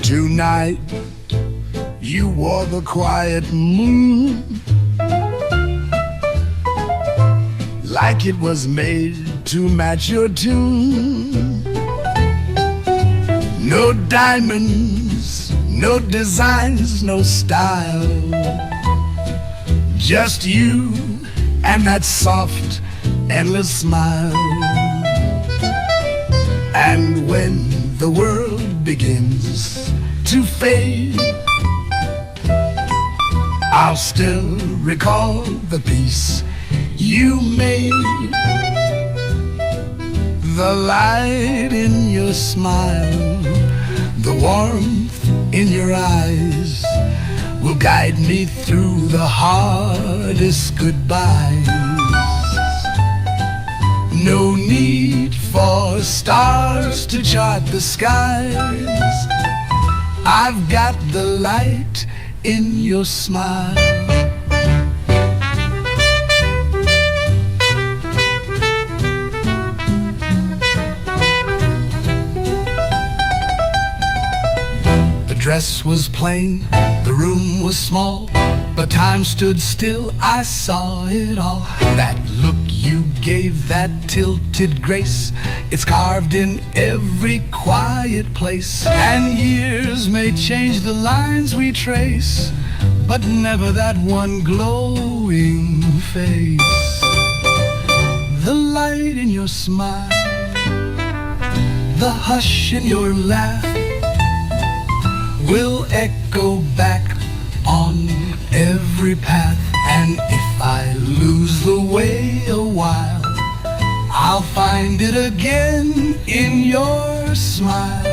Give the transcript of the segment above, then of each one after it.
Tonight, you wore the quiet moon like it was made to match your tune. No diamonds, no designs, no style, just you and that soft, endless smile. And when the world begins to fade, I'll still recall the peace you made. The light in your smile, the warmth in your eyes will guide me through the hardest goodbyes. No need for stars to chart the skies. I've got the light in your smile. The dress was plain, the room was small, but time stood still, I saw it all. That look you gave, that tilted grace, it's carved in every quiet place. And years may change the lines we trace, but never that one glowing face. The light in your smile, the hush in your laugh will echo back on every path. And if I lose the way a while, I'll find it again in your smile.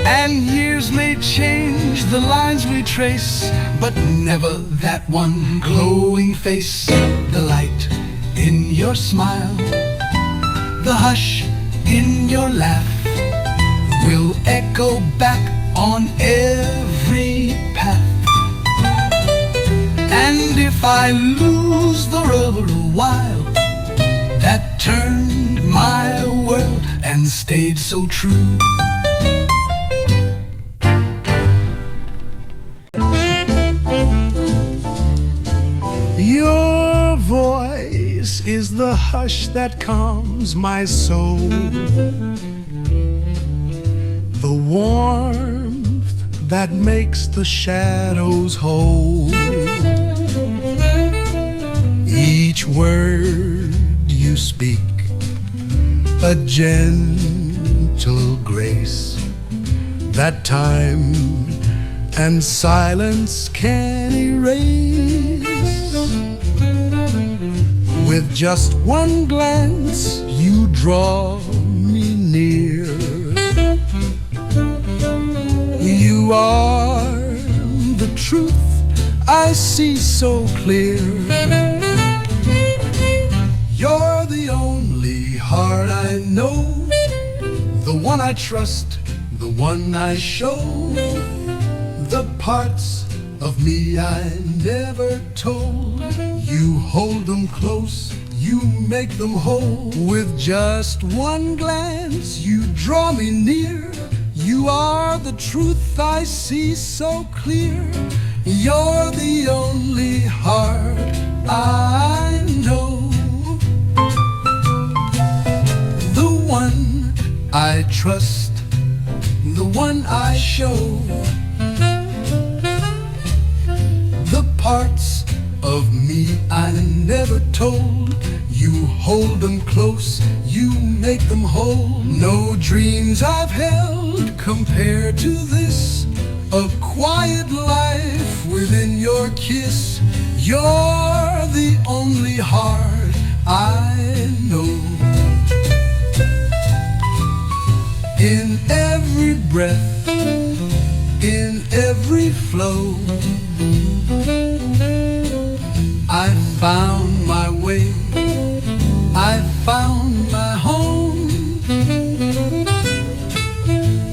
And years may change the lines we trace, but never that one glowing face. The light in your smile, the hush in your laugh will echo back on every path. And if I lose the road a while, that turned my world and stayed so true. Your voice is the hush that calms my soul, the warmth that makes the shadows whole. Each word you speak, a gentle grace that time and silence can erase. With just one glance you draw me near. You are the truth I see so clear. You're the only heart I know, the one I trust, the one I show. The parts of me I never told, you hold them close, you make them whole. With just one glance you draw me near. You are the truth I see so clear. You're the only heart I know, the one I trust, the one I show. The parts of me I never told, you hold them close, you make them whole. No dreams I've held compared to this, a quiet life within your kiss. You're the only heart I know. In every breath, in every flow, I found my way, I found my home.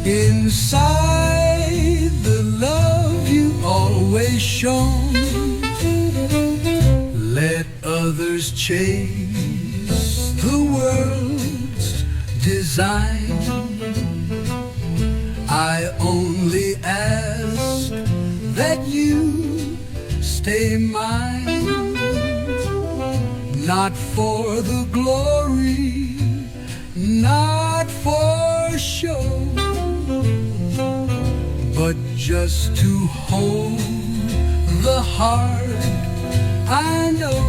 Inside the love you always shown, let others chase the world's desire. design. I only ask that you stay mine, not for the glory, not for show, but just to hold the heart I know.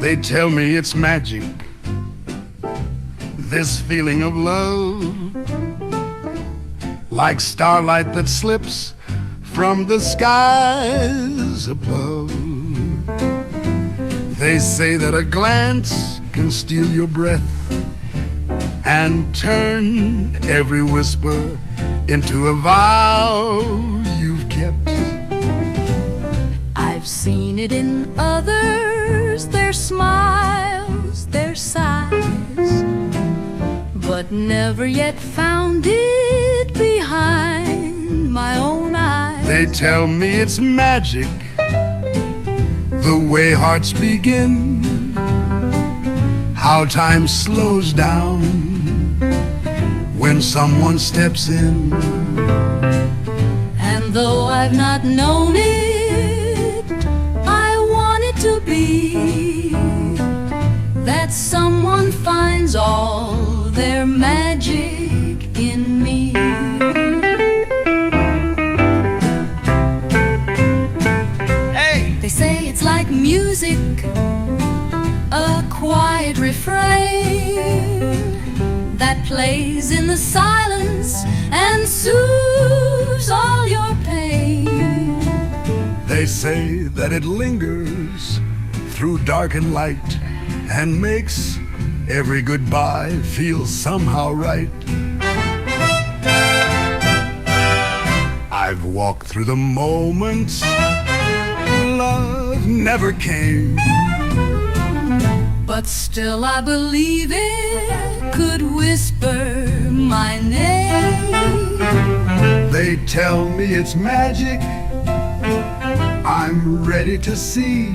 They tell me it's magic, this feeling of love, like starlight that slips from the skies above. They say that a glance can steal your breath and turn every whisper into a vow you've kept. I've seen it in others, their smiles, their sighs, but never yet found it behind my own eyes. They tell me it's magic, the way hearts begin, how time slows down when someone steps in. And though I've not known it, I want it to be that someone finds all their magic in me. Hey! They say it's like music, a quiet refrain that plays in the silence and soothes all your pain. They say that it lingers through dark and light and makes every goodbye feel somehow right. I've walked through the moments love never came, but still I believe it could whisper my name. They tell me it's magic, I'm ready to see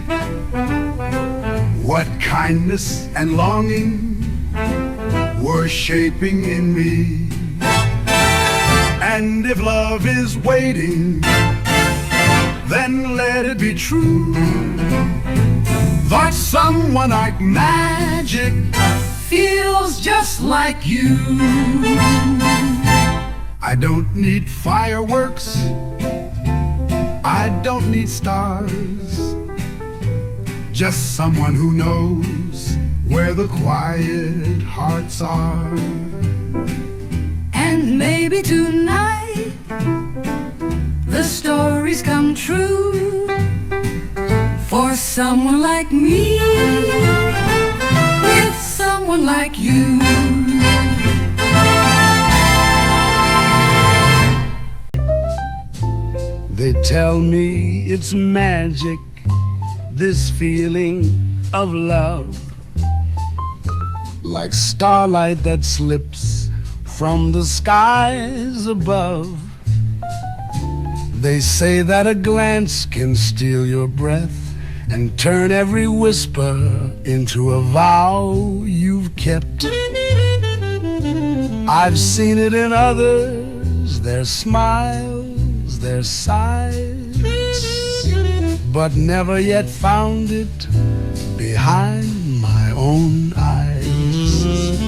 what kindness and longing were shaping in me. And if love is waiting, then let it be true that someone like magic feels just like you. I don't need fireworks, I don't need stars, just someone who knows where the quiet hearts are. And maybe tonight the stories come true for someone like me with someone like you. They tell me it's magic, this feeling of love, like starlight that slips from the skies above. They say that a glance can steal your breath and turn every whisper into a vow you've kept. I've seen it in others, their smiles, their sighs, but never yet found it behind my own eyes.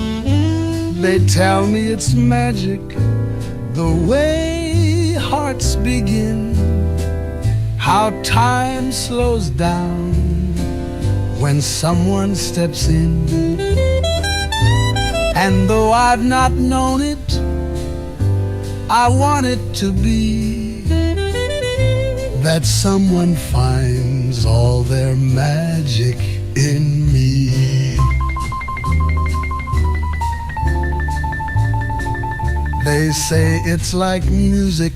They tell me it's magic, the way hearts begin, how time slows down when someone steps in. And though I've not known it, I want it to be that someone finds all their magic in me. They say it's like music,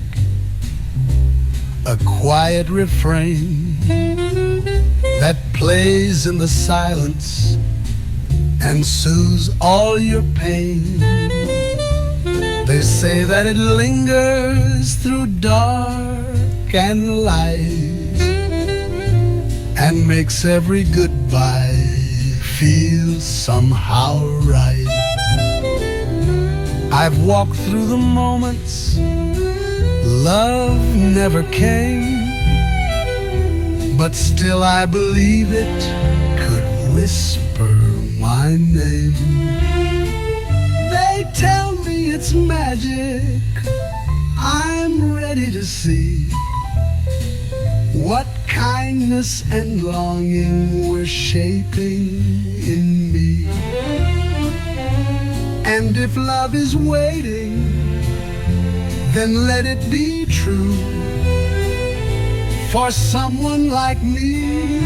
a quiet refrain that plays in the silence and soothes all your pain. They say that it lingers through dark and light makes every goodbye feel somehow right. I've walked through the moments love never came, but still I believe it could whisper my name. They tell me it's magic. I'm ready to see what kindness and longing were shaping in me. And if love is waiting, then let it be true for someone like me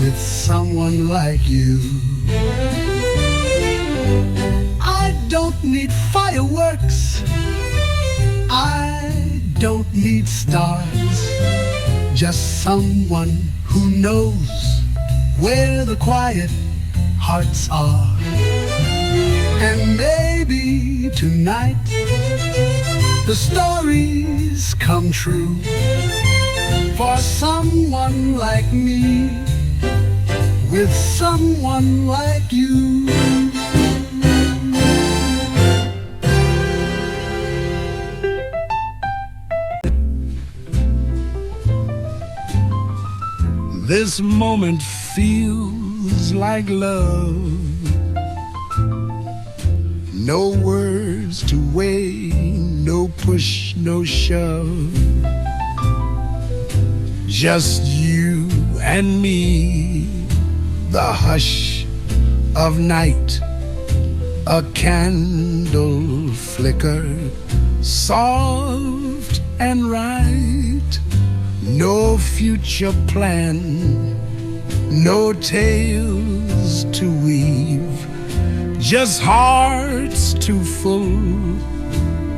with someone like you. I don't need fireworks, I don't need stars, just someone who knows where the quiet hearts are. And maybe tonight the stories come true for someone like me with someone like you. This moment feels like love. No words to weigh, no push, no shove. Just you and me, the hush of night. A candle flicker, soft and right. No future plan, no tales to weave. Just hearts too full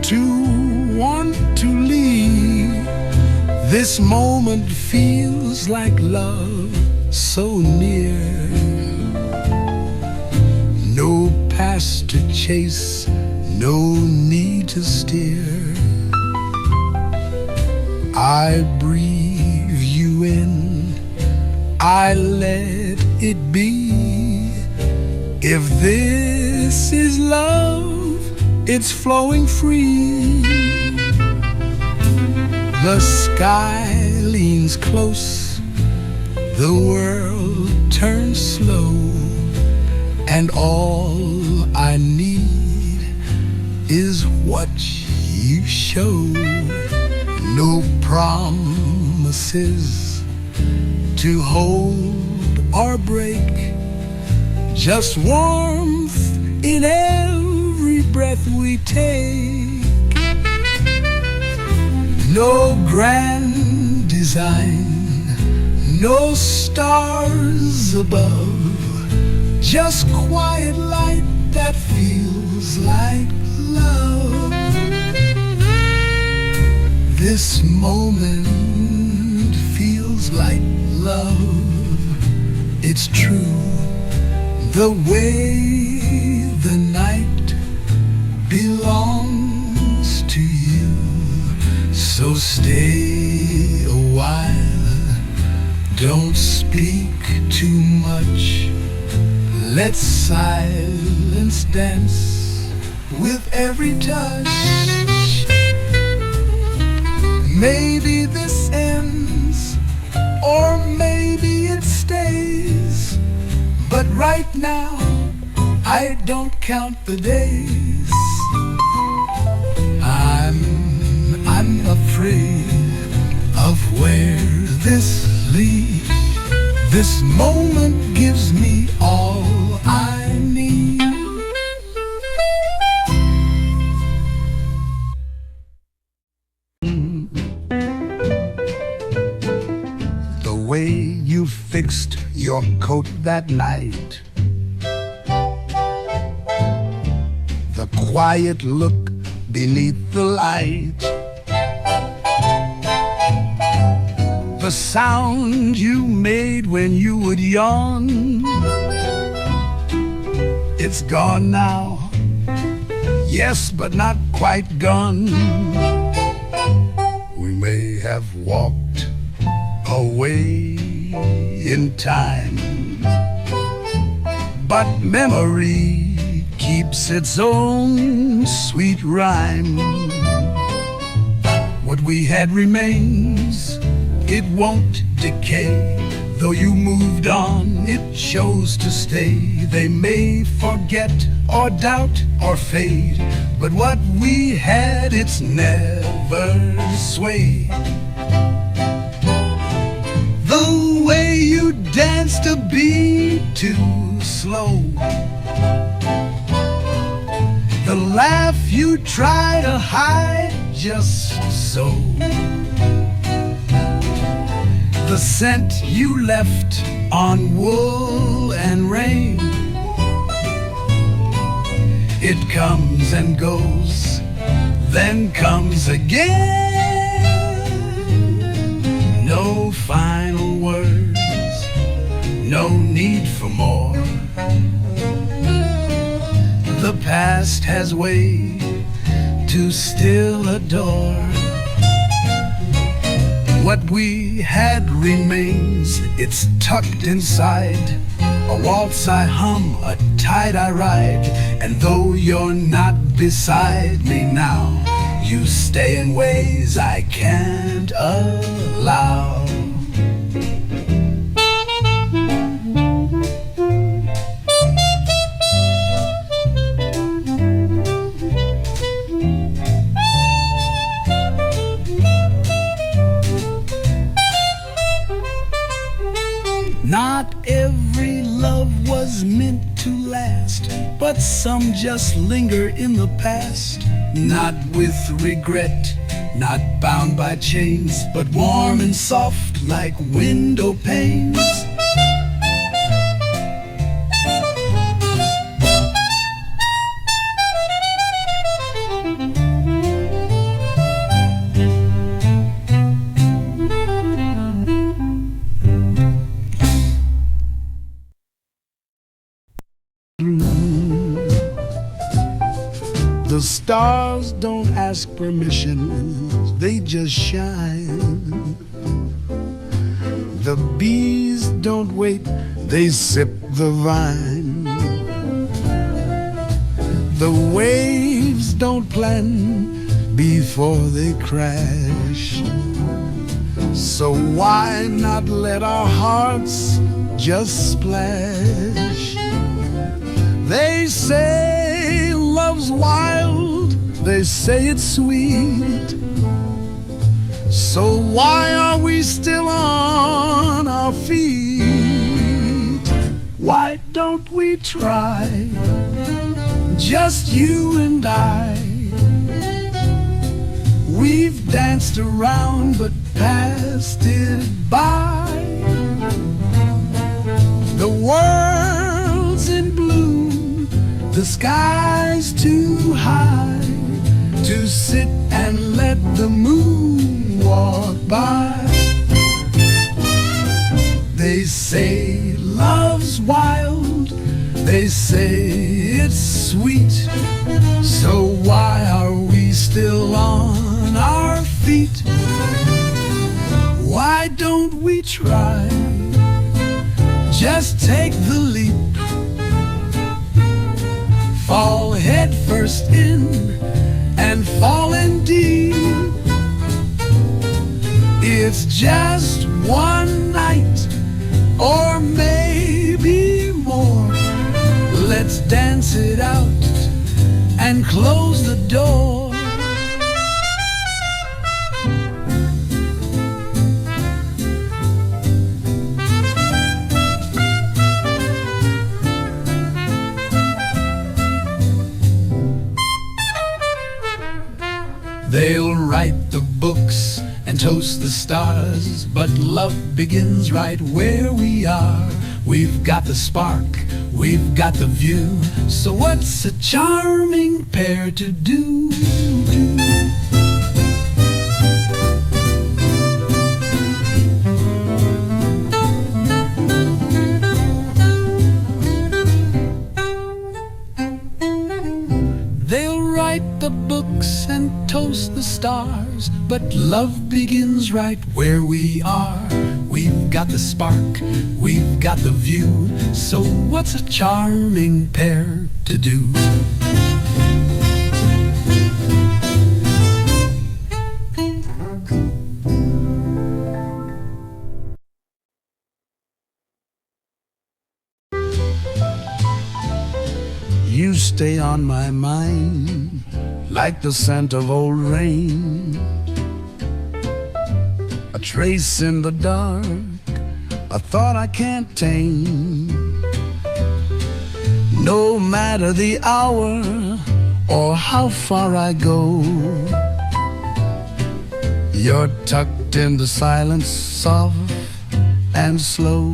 to want to leave. This moment feels like love so near. No past to chase, no need to steer. I breathe you in, I let it be. If this is love, it's flowing free. The sky leans close, the world turns slow, and all I need is what you show. No promises to hold or break, just warmth in every breath we take. No grand design, no stars above, just quiet light that feels like love. This moment feels like love. It's true, the way the night belongs to you. So stay a while, don't speak too much. Let silence dance with every touch. Maybe this ends, or maybe it stays. But right now, I don't count the days. I'm afraid of where this leads. This moment gives me all I need. The way you fixed your coat that night, the quiet look beneath the light, the sound you made when you would yawn. It's gone now, yes, but not quite gone. We may have walked away in time. But memory keeps its own sweet rhyme. What we had remains, it won't decay. Though you moved on, it chose to stay. They may forget or doubt or fade, but what we had, it's never swayed. The way you danced a beat too slow, the laugh you try to hide just so, the scent you left on wool and rain. It comes and goes, then comes again. No final words, no need for more. The past has way to still adore. What we had remains, it's tucked inside. A waltz I hum, a tide I ride. And though you're not beside me now, you stay in ways I can't allow. Not every love was meant to last, but some just linger in the past. Not with regret, not bound by chains, but warm and soft like window panes. The stars don't ask permission, they just shine. The bees don't wait, they sip the vine. The waves don't plan before they crash. So why not let our hearts just splash? They say love's wild, they say it's sweet. So why are we still on our feet? Why don't we try, just you and I? We've danced around but passed it by. The world's in bloom, the sky's too high to sit and let the moon walk by. They say love's wild, they say it's sweet. So why are we still on our feet? Why don't we try, just take the leap? Fall head first in and fall in deep. It's just one night or maybe more. Let's dance it out and close the door. They'll write the books and toast the stars, but love begins right where we are. We've got the spark, we've got the view, so what's a charming pair to do? They'll write the books and toast the stars, but love begins right where we are. We've got got the spark, we've got the view. So what's a charming pair to do? You stay on my mind like the scent of old rain, a trace in the dark, a thought I can't tame. No matter the hour or how far I go, you're tucked in the silence, soft and slow.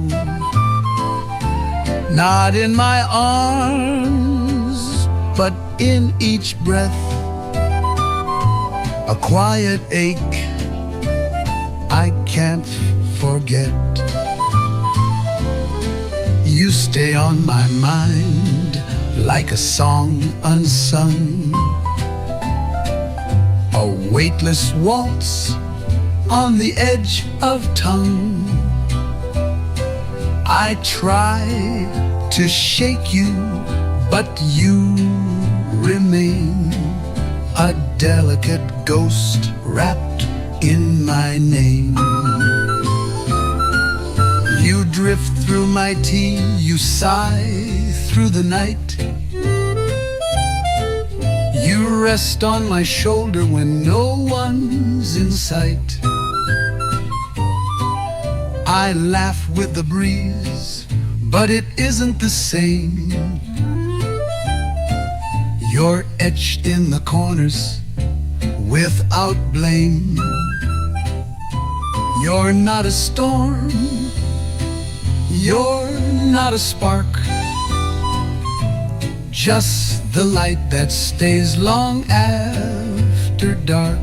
Not in my arms, but in each breath, a quiet ache I can't forget. You stay on my mind like a song unsung, a weightless waltz on the edge of tongue. I try to shake you, but you remain a delicate ghost wrapped in my name. You drift through my tea, you sigh through the night. You rest on my shoulder when no one's in sight. I laugh with the breeze, but it isn't the same. You're etched in the corners without blame. You're not a storm, you're not a spark, just the light that stays long after dark.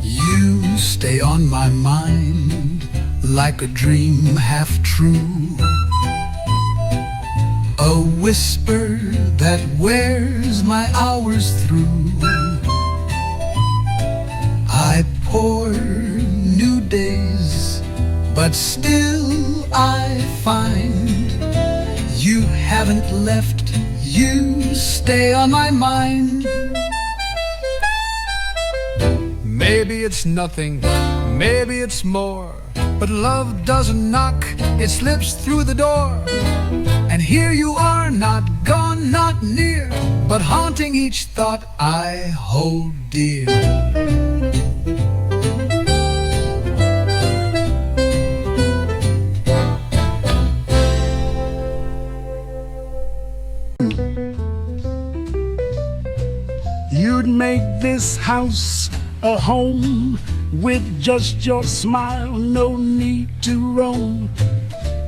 You stay on my mind like a dream half true, a whisper that wears my hours through. I pour new days, but still I find you haven't left, you stay on my mind. Maybe it's nothing, maybe it's more, but love doesn't knock, it slips through the door. And here you are, not gone, not near, but haunting each thought I hold dear. You'd make this house a home with just your smile, no need to roam.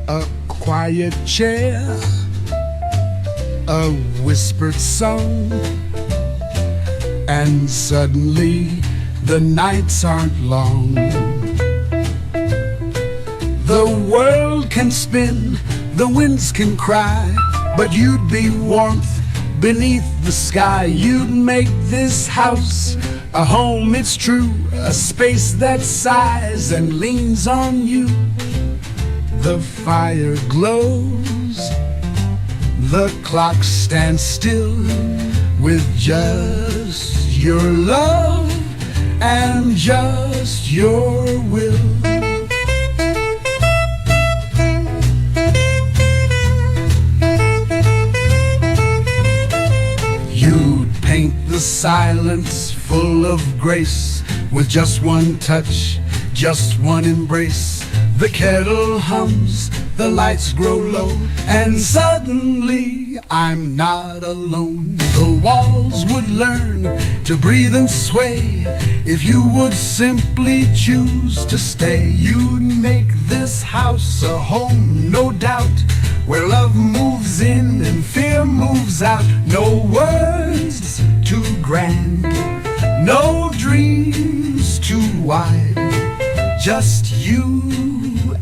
A quiet chair, a whispered song, and suddenly the nights aren't long. The world can spin, the winds can cry, but you'd be warmth beneath the sky. You'd make this house a home, it's true, a space that sighs and leans on you. The fire glows, the clock stands still, with just your love and just your will. You'd paint the silence full of grace, with just one touch, just one embrace. The kettle hums, the lights grow low, and suddenly I'm not alone. The walls would learn to breathe and sway if you would simply choose to stay. You'd make this house a home, no doubt, where love moves in and fear moves out. No words too grand, no dreams too wide, just you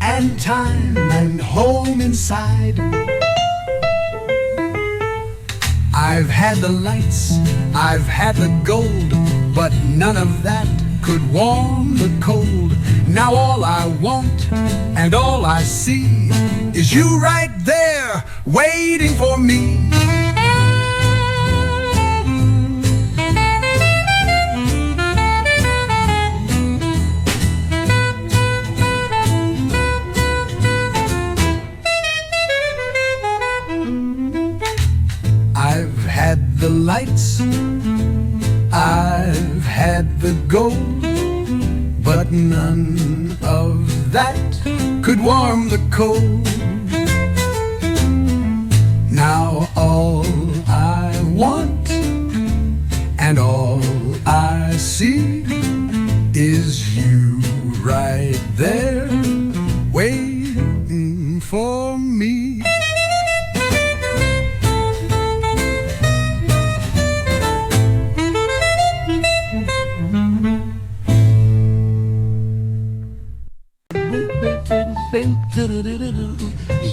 and time and home inside. I've had the lights, I've had the gold, but none of that could warm the cold. Now all I want and all I see is you right there waiting for me. I've had the lights, I've had the gold, but none of that could warm the cold. Now all I want and all I see is you right there waiting for me.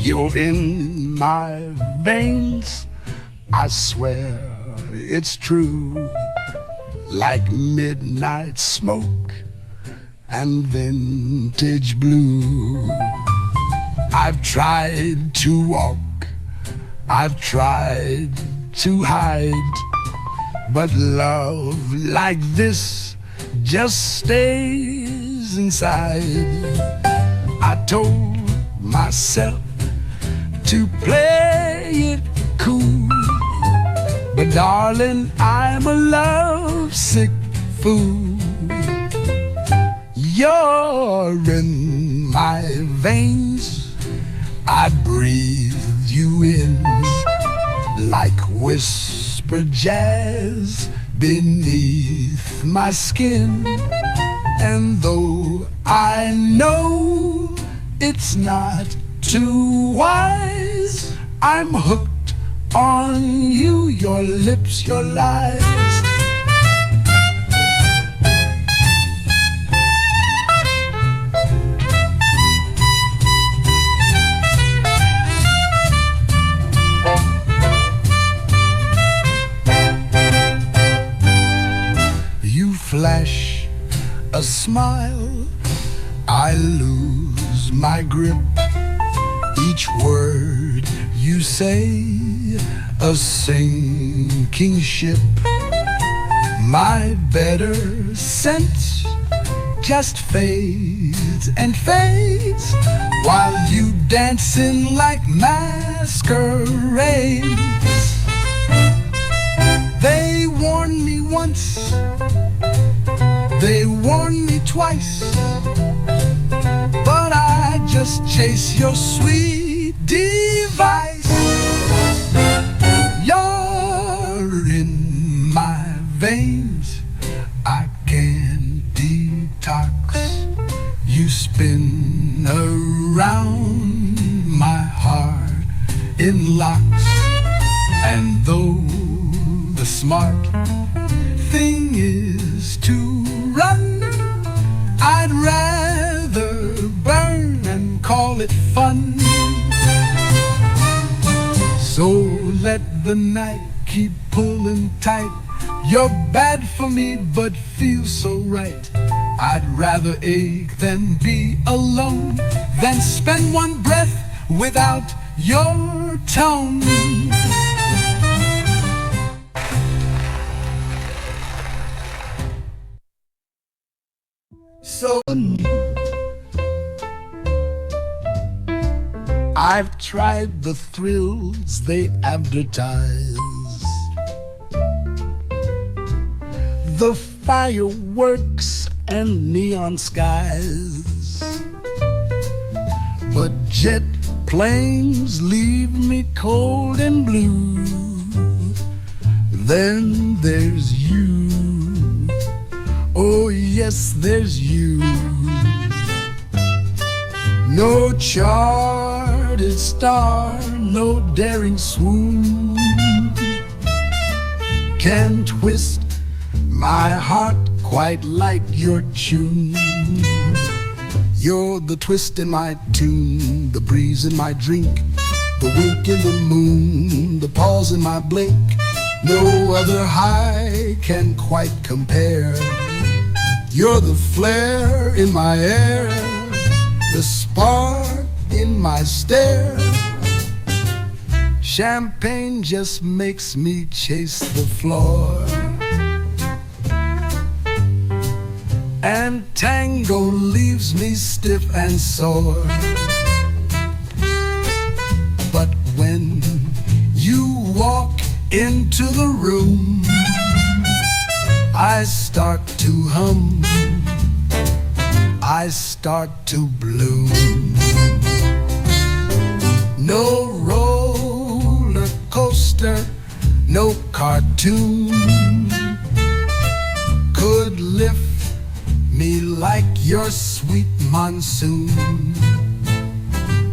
You're in my veins, I swear it's true, like midnight smoke and vintage blue. I've tried to walk, I've tried to hide, but love like this just stays inside. I told myself to play it cool, but darling, I'm a lovesick fool. You're in my veins, I breathe you in, like whispered jazz beneath my skin. And though I know it's not too wise, I'm hooked on you, your lips, your lies. You flash a smile, I lose my grip. Each word you say, a sinking ship. My better sense just fades and fades, while you dancing like masquerades. They warned me once, they warned me twice, but I just chase your sweet device. You're in my veins, I can't detox. You spin around my heart in locks, and though the smart thing is to run, I'd rather burn and call it fun. So let the night keep pulling tight. You're bad for me but feel so right. I'd rather ache than be alone, than spend one breath without your tone. So I've tried the thrills they advertise, the fireworks and neon skies, but jet planes leave me cold and blue. Then there's you, oh yes, there's you. No charted star, no daring swoon can twist my heart quite like your tune. You're the twist in my tune, the breeze in my drink, the wink in the moon, the pause in my blink. No other high can quite compare. You're the flare in my air, the spark in my stare. Champagne just makes me chase the floor, and tango leaves me stiff and sore. But when you walk into the room, I start to hum, I start to bloom. No roller coaster, no cartoon could lift me like your sweet monsoon.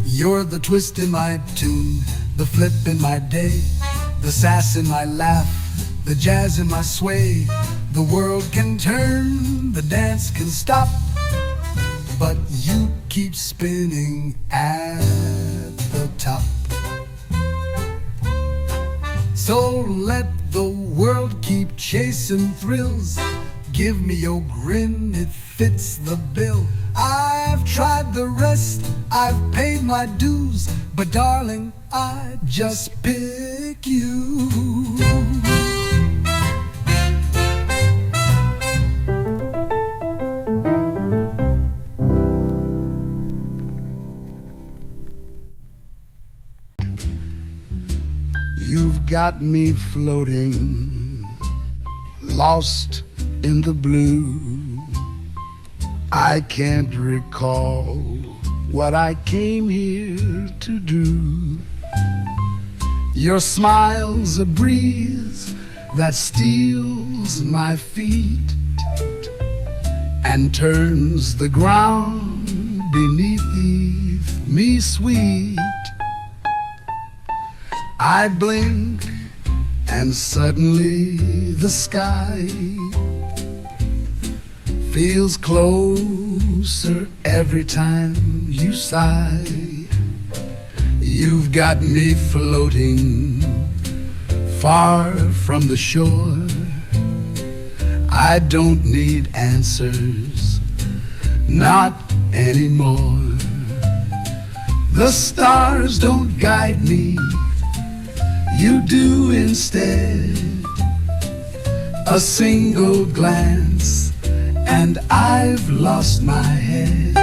You're the twist in my tune, the flip in my day, the sass in my laugh, the jazz in my sway. The world can turn, the dance can stop, but you keep spinning at the top. So let the world keep chasing thrills. Give me your grin, it fits the bill. I've tried the rest, I've paid my dues, but darling, I just pick you. You've got me floating, lost in the blue. I can't recall what I came here to do. Your smile's a breeze that steals my feet and turns the ground beneath me sweet. I blink and suddenly the sky feels closer every time you sigh. You've got me floating far from the shore. I don't need answers, not anymore. The stars don't guide me, you do instead. A single glance and I've lost my head.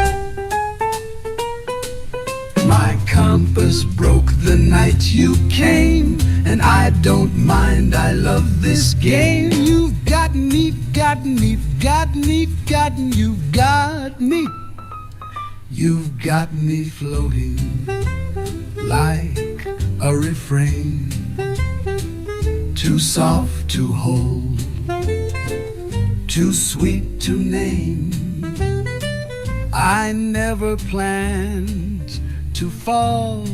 My compass broke the night you came, and I don't mind, I love this game. You've got me, got me, got me, got me, you've got me. You've got me floating like a refrain, too soft to hold, too sweet to name. I never planned to fall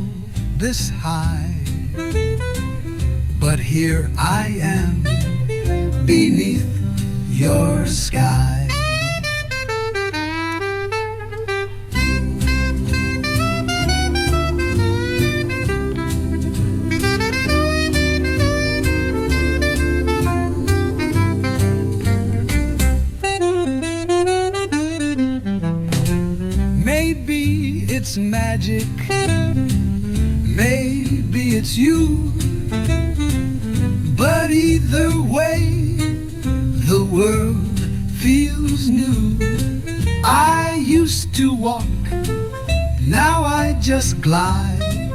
this high, but here I am beneath your sky. Maybe it's magic, maybe it's you, but either way, the world feels new. I used to walk, now I just glide,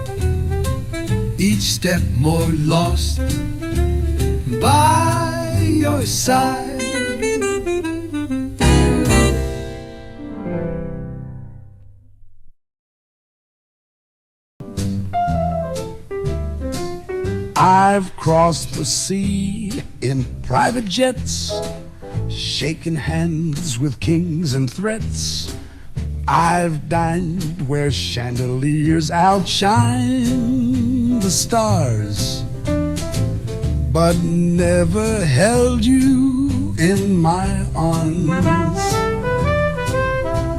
each step more lost by your side. I've crossed the sea in private jets, shaken hands with kings and threats. I've dined where chandeliers outshine the stars, but never held you in my arms.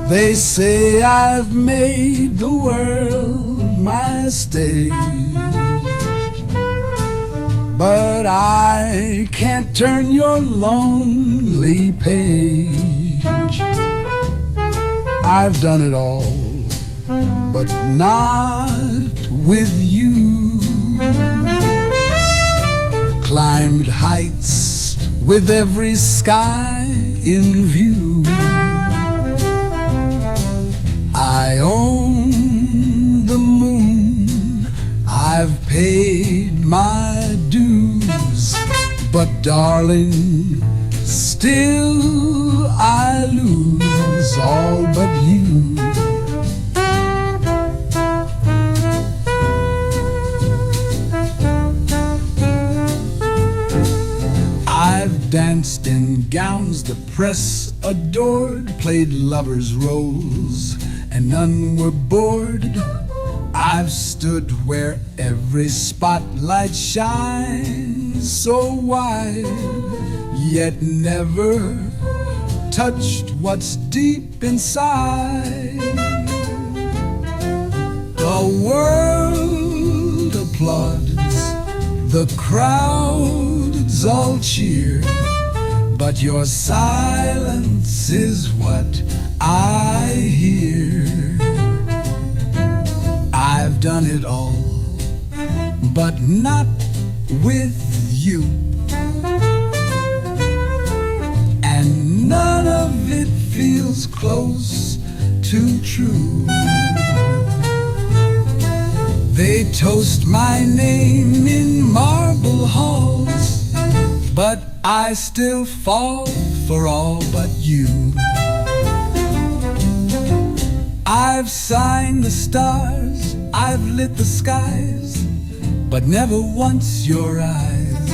They say I've made the world my stage, but I can't turn your lonely page. I've done it all, but not with you. Climbed heights with every sky in view. I own the moon, I've paid my dues, but darling, still I lose all but you. I've danced in gowns the press adored, played lovers' roles, and none were bored. I've stood where every spotlight shines so wide, yet never touched what's deep inside. The world applauds, the crowds all cheer, but your silence is what I hear. I've done it all, but not with you. And none of it feels close to true. They toast my name in marble halls, but I still fall for all but you. I've signed the stars, I've lit the skies, but never once your eyes.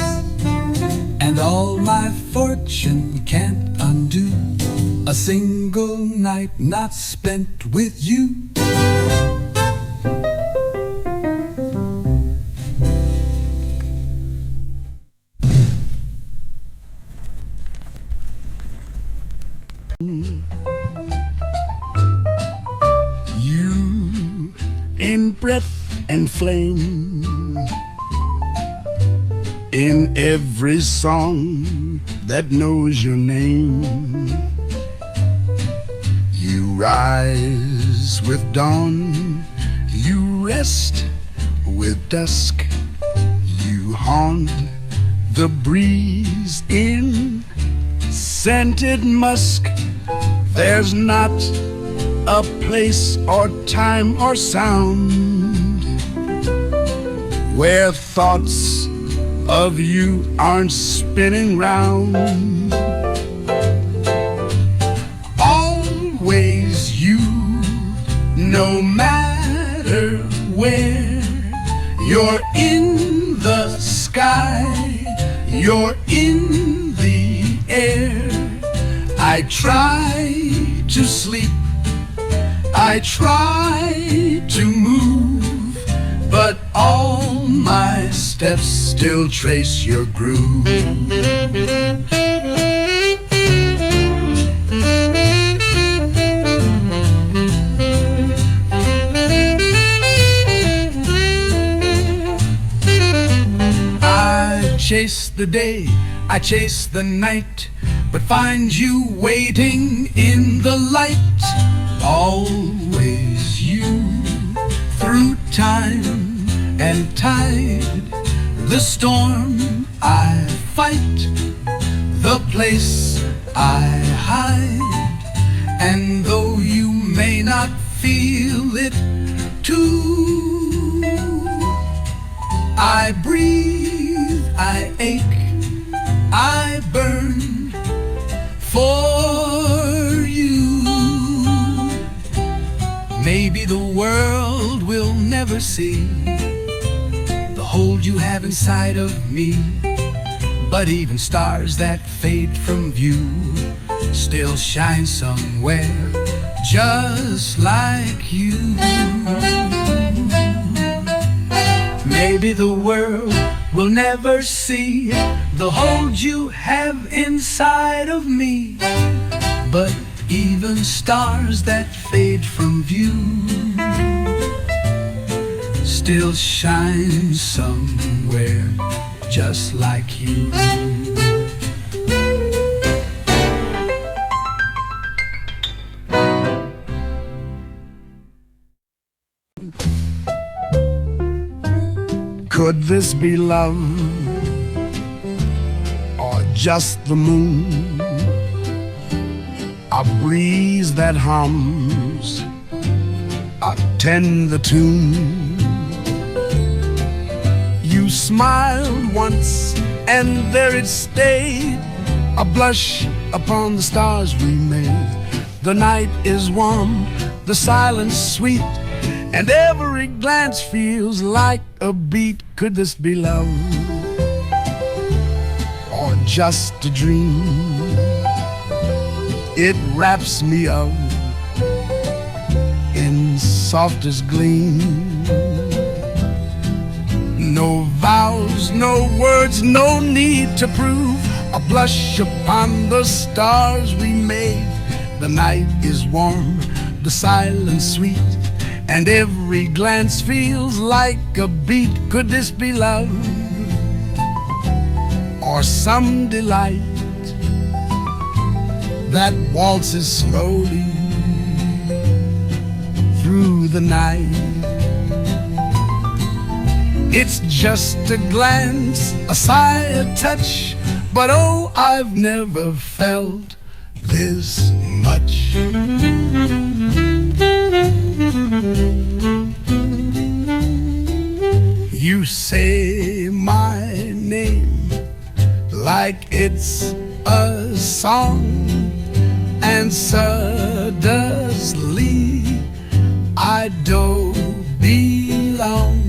And all my fortune can't undo a single night not spent with you. You in breath and flame, in every song that knows your name. You rise with dawn, you rest with dusk, you haunt the breeze in scented musk. There's not a place or time or sound where thoughts of you aren't spinning round. Always you, no matter where. You're in the sky, you're in the air. I try to sleep, I try to move, but all my steps still trace your groove. I chase the day, I chase the night, but find you waiting in the light. Always you, through time and tide, the storm I fight, the place I hide. And though you may not feel it too, I breathe, I ache, I burn for you. Maybe the world will never see the hold you have inside of me, but even stars that fade from view still shine somewhere just like you. Maybe the world will never see the hold you have inside of me, but even stars that fade from view still shine somewhere just like you. Could this be love or just the moon? A breeze that hums a tender tune. You smiled once and there it stayed, a blush upon the stars we made. The night is warm, the silence sweet, and every glance feels like a beat. Could this be love or just a dream? It wraps me up in softest gleam. No vows, no words, no need to prove, a blush upon the stars we made. The night is warm, the silence sweet, and every glance feels like a beat. Could this be love or some delight that waltzes slowly through the night? It's just a glance, a sigh, a touch, but oh, I've never felt this much. You say my name like it's a song, and suddenly I don't belong.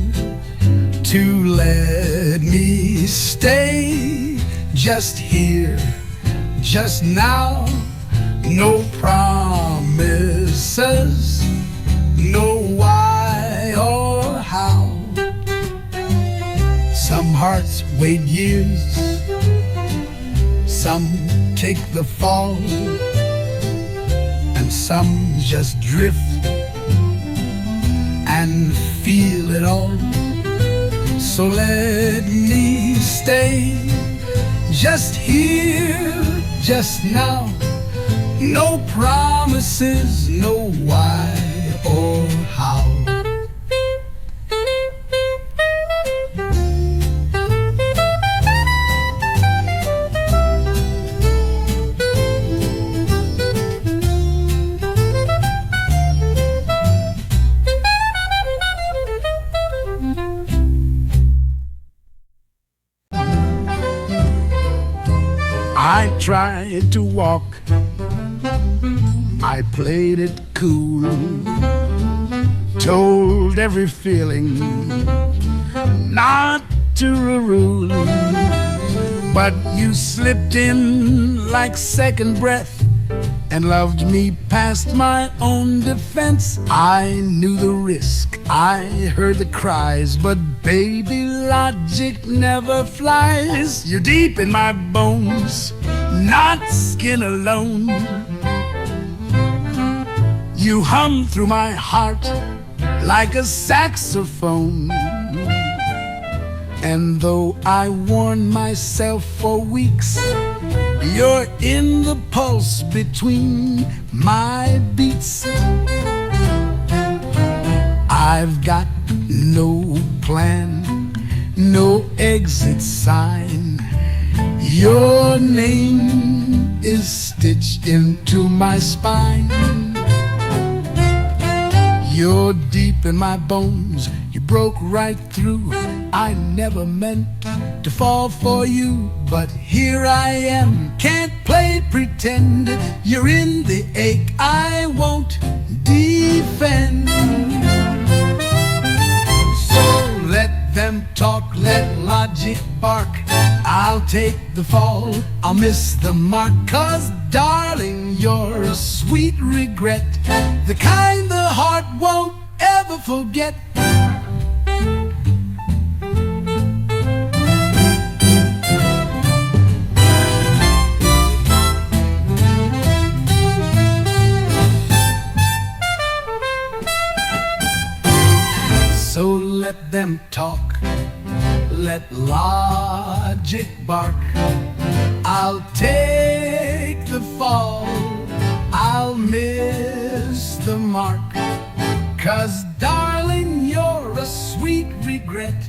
To let me stay just here, just now. No promises, no why or how. Some hearts wait years, some take the fall, and some just drift and feel it all. So let me stay just here, just now. No promises, no why or how. I tried to walk, I played it cool, told every feeling not to rule, but you slipped in like second breath and loved me past my own defense. I knew the risk, I heard the cries, but baby, logic never flies. You're deep in my bones, not skin alone. You hum through my heart like a saxophone. And though I warned myself for weeks, you're in the pulse between my beats. I've got no plan, no exit sign. Your name is stitched into my spine. You're deep in my bones, you broke right through. I never meant to fall for you, but here I am. Can't play pretend, you're in the ache I won't defend. So let them talk, let logic bark. I'll take the fall, I'll miss the mark. 'Cause darling, you're a sweet regret, the kind the heart won't ever forget. So let them talk, let logic bark. I'll take the fall, I'll miss the mark. 'Cause darling, a sweet regret,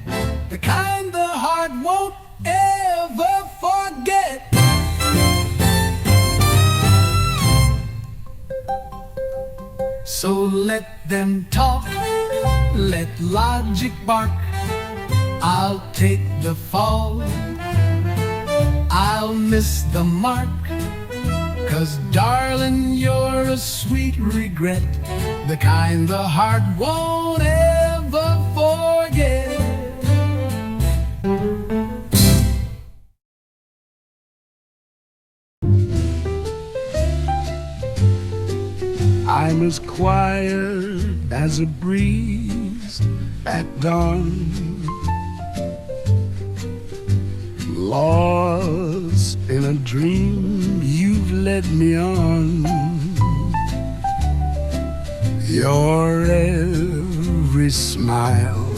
the kind the heart won't ever forget. So let them talk, let logic bark, I'll take the fall, I'll miss the mark. 'Cause darling, you're a sweet regret, the kind the heart won't ever forget. I'm as quiet as a breeze at dawn, lost in a dream you've led me on. Your every smile,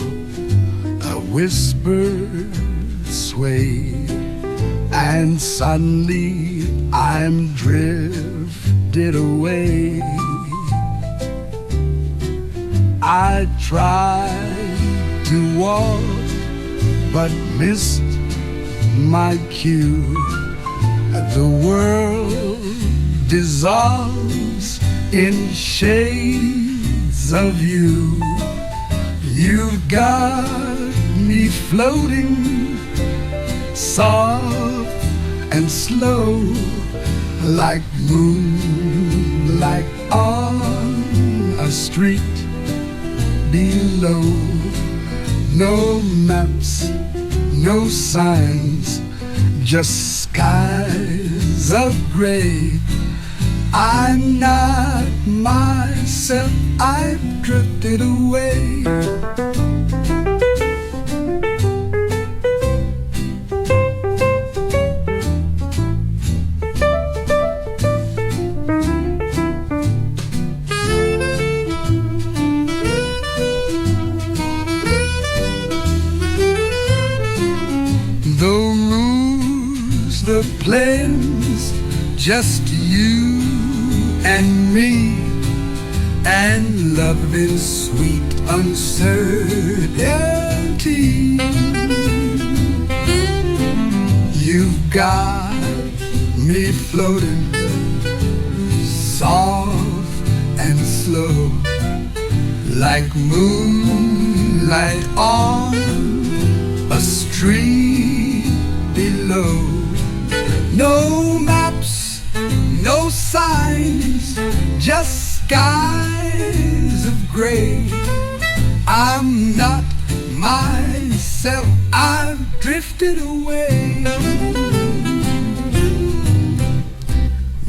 a whispered sway, and suddenly I'm drifted away. I tried to walk, but missed my cue. The world dissolves in shades of you. You've got me floating, soft and slow, like moonlight on a street below. No maps, no signs, just skies of gray. I'm not myself, I've drifted away. The plans, just you and me, and love is sweet uncertainty. You've got me floating, soft and slow, like moonlight on a street below. No maps, no signs, just skies of gray. I'm not myself, I've drifted away.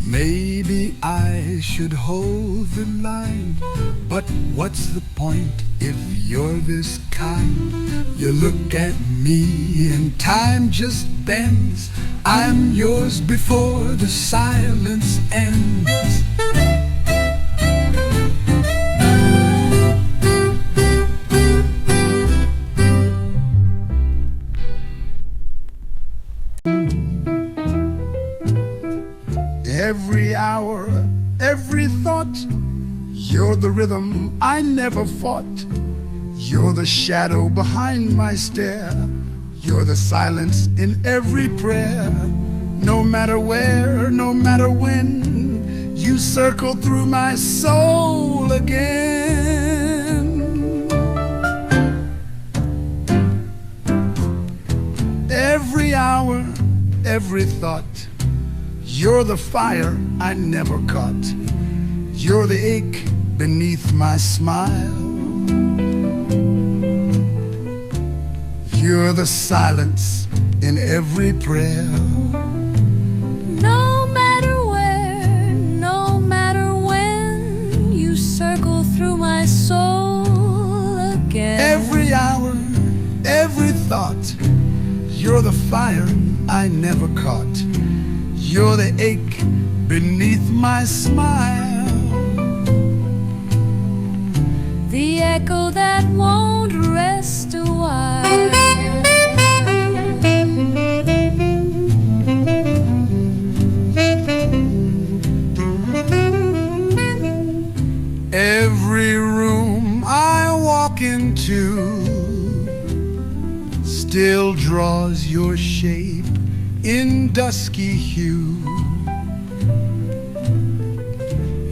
Maybe I should hold the line, but what's the point if you're this kind? You look at me and time just bends. I'm yours before the silence ends. Every hour, every thought, you're the rhythm I never fought. You're the shadow behind my stare. You're the silence in every prayer. No matter where, no matter when, you circle through my soul again. Every hour, every thought, you're the fire I never caught. You're the ache beneath my smile. You're the silence in every prayer. No matter where, no matter when, you circle through my soul again. Every hour, every thought, you're the fire I never caught. You're the ache beneath my smile. The echo that won't rest a while. Every room I walk walk into still draws your shape in dusky hue.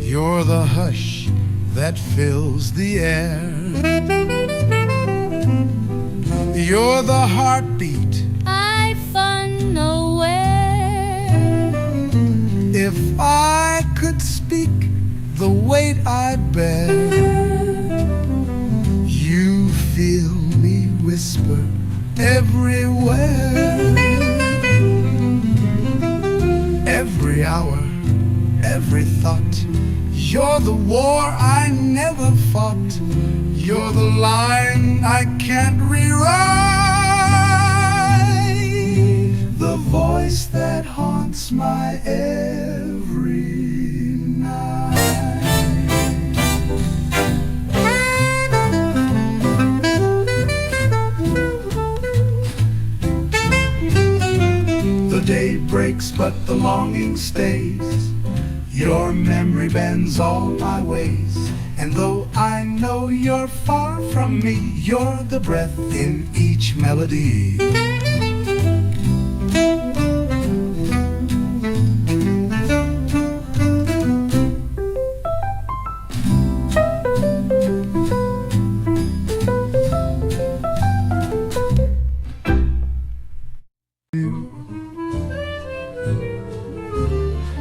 You're the hush that fills the air. You're the heartbeat I find nowhere. if I could speak the weight I bear. You feel me whisper everywhere. Every hour, every thought. You're the war I never fought. You're the line I can't rewrite. The voice that haunts my every night. The day breaks but the longing stays. Your memory bends all my ways. And though I know you're far from me, you're the breath in each melody.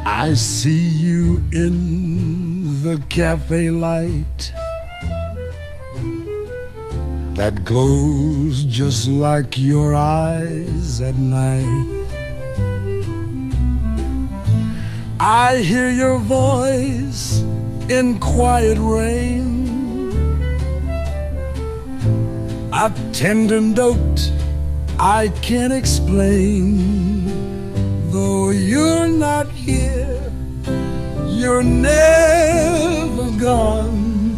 I see you in the cafe light that glows just like your eyes at night. I hear your voice in quiet rain, a tender note I can't explain. Though you're not here, you're never gone.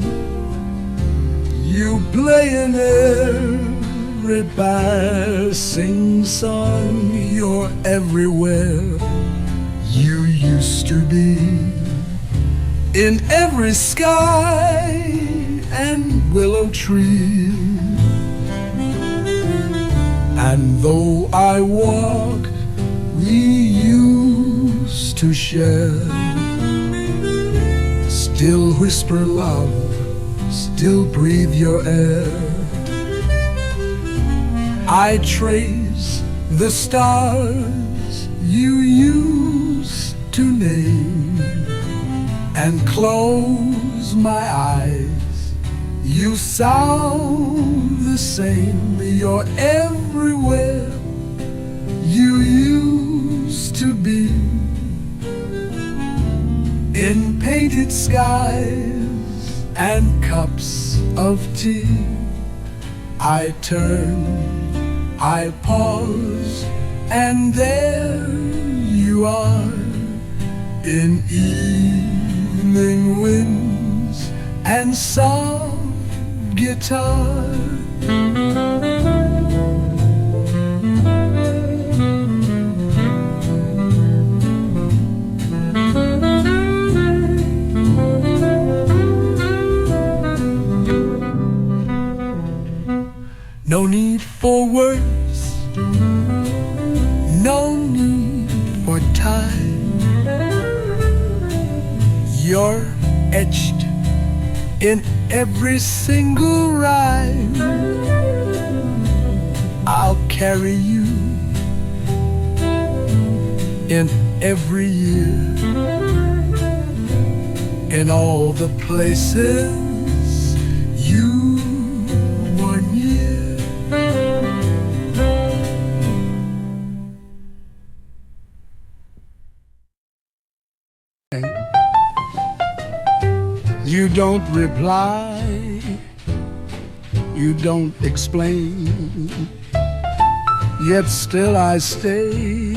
You play in every passing song. You're everywhere. You used to be in every sky and willow tree. And though I walk, we used to share. Still whisper love, still breathe your air. I trace the stars you used to name and close my eyes. You sound the same. You're everywhere you used to be. In painted skies and cups of tea, I turn, I pause, and there you are. In evening winds and soft guitar. No need for words, no need for time. You're etched in every single rhyme. I'll carry you in every year, in all the places you were near. You don't reply, you don't explain, yet still I stay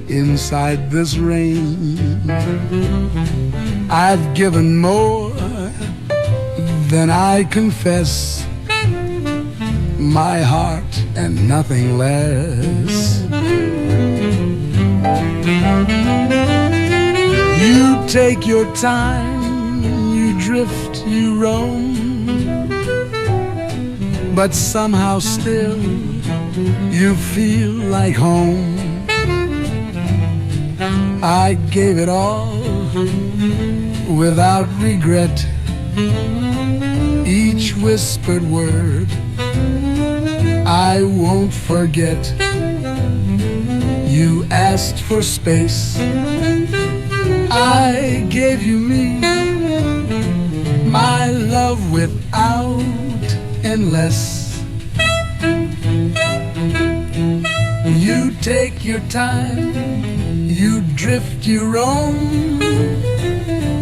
inside this rain. I've given more than I confess, my heart and nothing less. You take your time, you drift, you roam, but somehow still you feel like home. I gave it all without regret, each whispered word I won't forget. You asked for space, I gave you me, my love without endless. You take your time, you drift, you roam,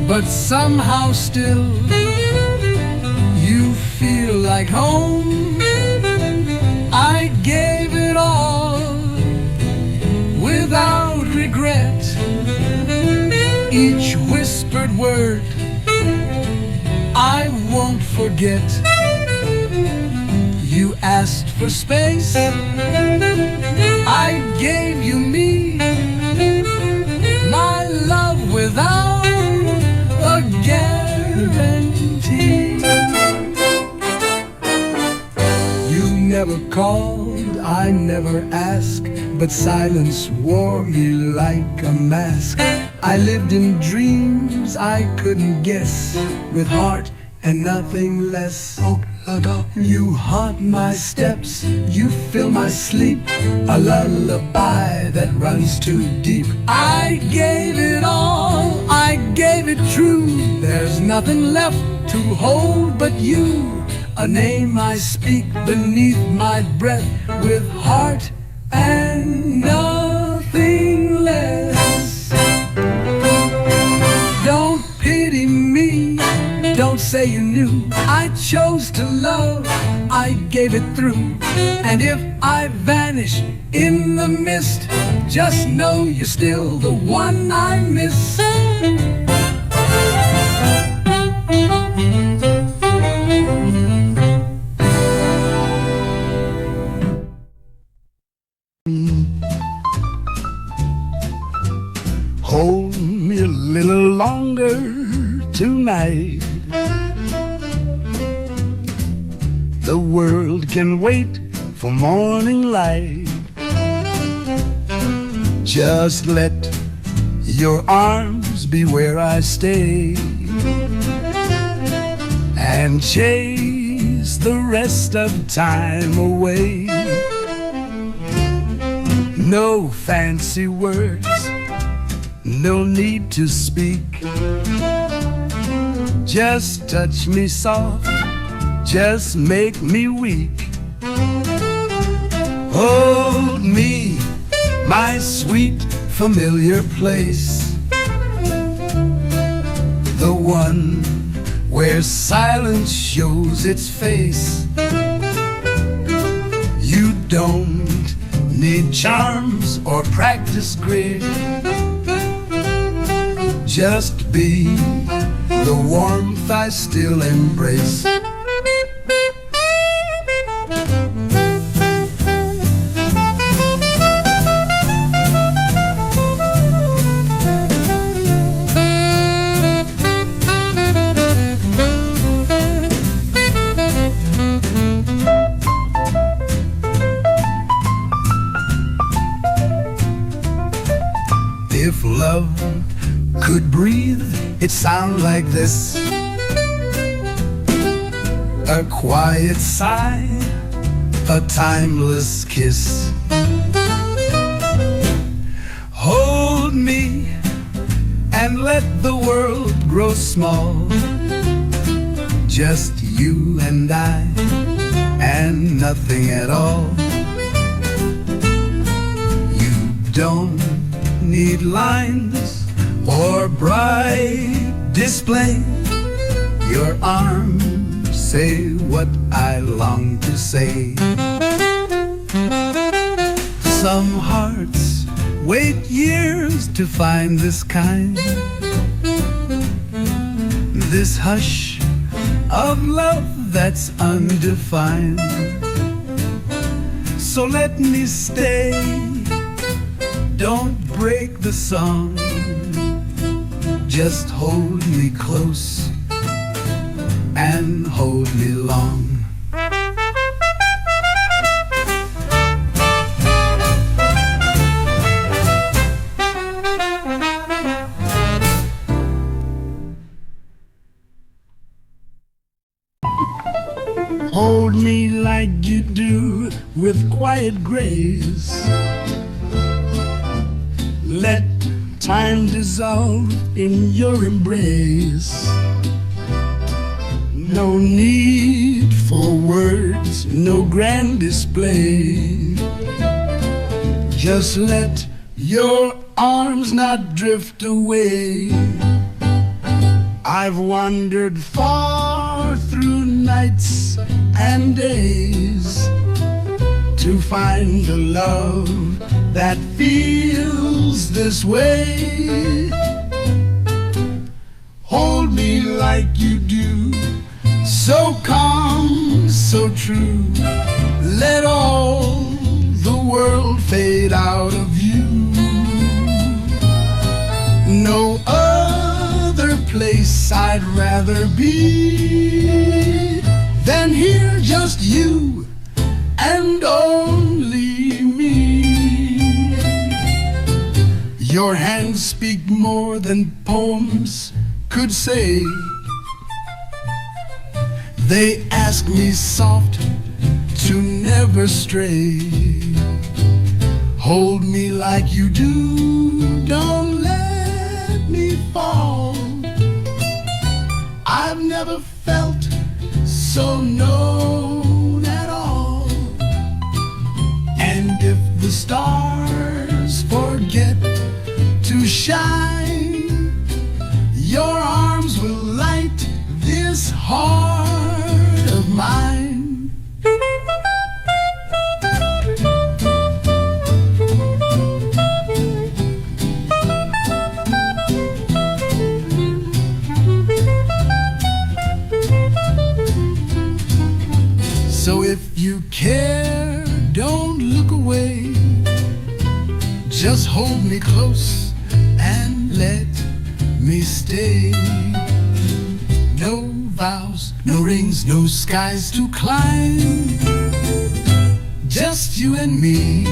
but somehow still you feel like home. I gave it all without regret, each whispered word I won't forget. You asked for space, I gave you me, my love without a guarantee. You never called, I never asked, but silence wore me like a mask. I lived in dreams I couldn't guess, with heart and nothing less. You haunt my steps, you fill my sleep, a lullaby that runs too deep. I gave it all, I gave it true. There's nothing left to hold but you, a name I speak beneath my breath, with heart and nothing less. Don't pity me, don't say you knew. I chose to love, I gave it through. And if I vanish in the mist, just know you're still the one I miss. Hold me a little longer tonight. The world can wait for morning light. Just let your arms be where I stay, and chase the rest of time away. No fancy words, no need to speak. Just touch me soft, just make me weak. Hold me, my sweet familiar place, the one where silence shows its face. You don't need charms or practice grit, just be the warmth I still embrace. If love could breathe, it'd sound like this: a quiet sigh, a timeless kiss. Hold me and let the world grow small, just you and I, and nothing at all. You don't need lines or bright display. Your arms say what I long to say. Some hearts wait years to find this kind, this hush of love that's undefined. So let me stay, don't break the song, just hold me close and hold me long. Hold me like you do with quiet grace. Let time dissolve in your embrace. No need for words, no grand display. Just let your arms not drift away. I've wandered far through nights and days to find a love that feels this way. Hold me like you do, so calm, so true. Let all the world fade out of view. No other place I'd rather be than here, just you and only me. Your hands speak more than poems could say. They ask me soft to never stray. Hold me like you do, don't let me fall. I've never felt so known at all. And if the stars forget to shine, your arms will light this heart of mine. So if you care, don't look away. Just hold me close and let me stay. No vows, no rings, no skies to climb. Just you and me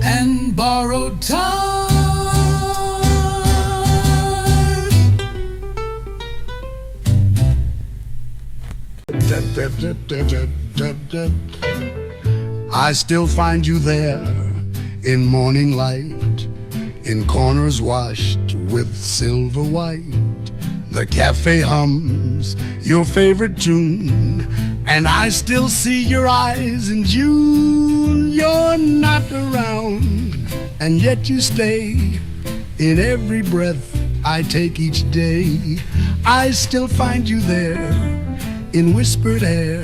and borrowed time. I still find you there in morning light, in corners washed with silver white. The cafe hums your favorite tune, and I still see your eyes in June. You're not around, and yet you stay in every breath I take each day. I still find you there in whispered air,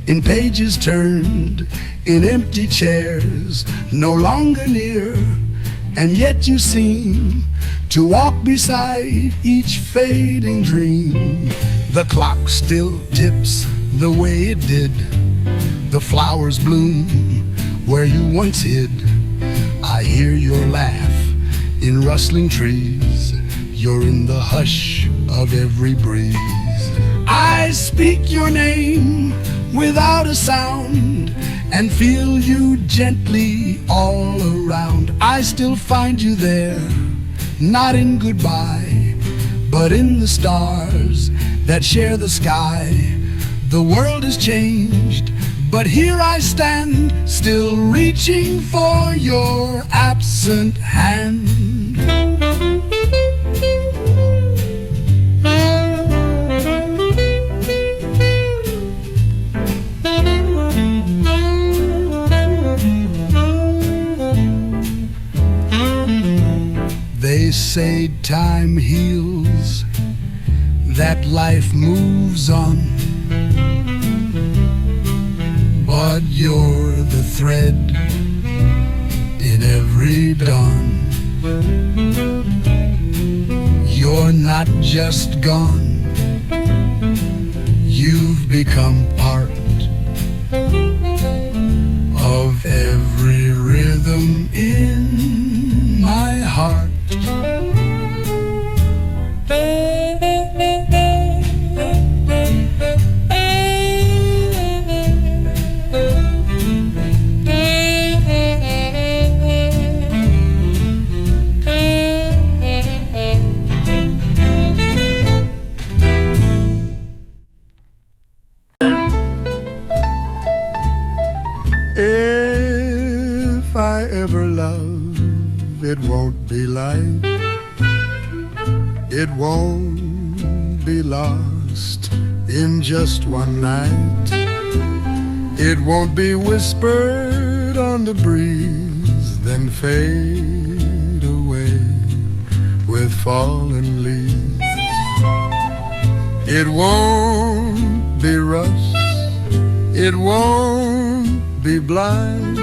in pages turned, in empty chairs, no longer near, and yet you seem to walk beside each fading dream. The clock still tips the way it did, the flowers bloom where you once hid. I hear your laugh in rustling trees, you're in the hush of every breeze. I speak your name without a sound and feel you gently all around. I still find you there, not in goodbye, but in the stars that share the sky. The world has changed, but here I stand, still reaching for your absent hand. They say time heals, that life moves on, but you're the thread in every dawn. You're not just gone, you've become part of every rhythm in my heart. If I ever love, it won't be light. It won't be lost in just one night. It won't be whispered on the breeze, then fade away with fallen leaves. It won't be rushed, it won't be blind,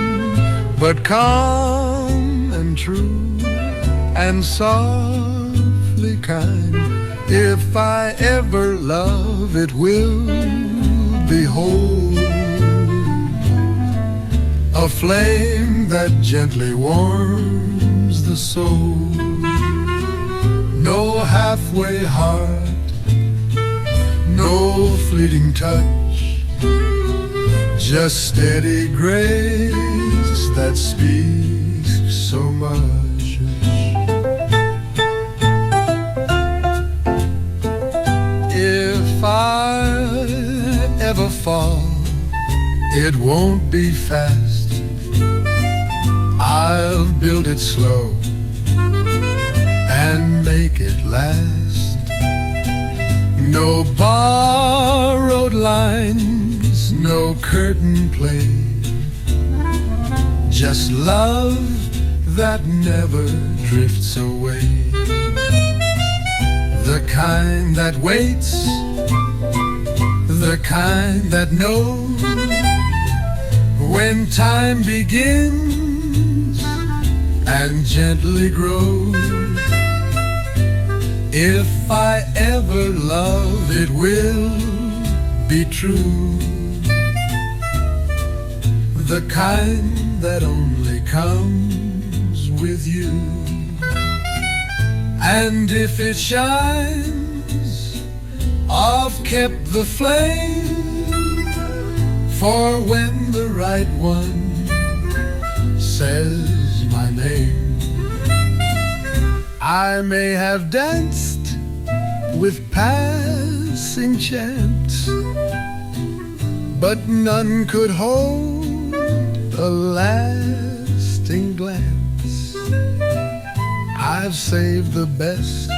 but calm and true and softly kind. If I ever love, it will be whole, a flame that gently warms the soul. No halfway heart, no fleeting touch, just steady grace that speaks so much. If I ever fall, it won't be fast. I'll build it slow and make it last. No borrowed lines, no curtain play, just love that never drifts away. The kind that waits, the kind that knows when time begins and gently grows. If I ever love, it will be true, the kind that only comes with you. And if it shines, I've kept the flame for when the right one says my name. I may have danced with passing chance, but none could hold a lasting glance. I've saved the best,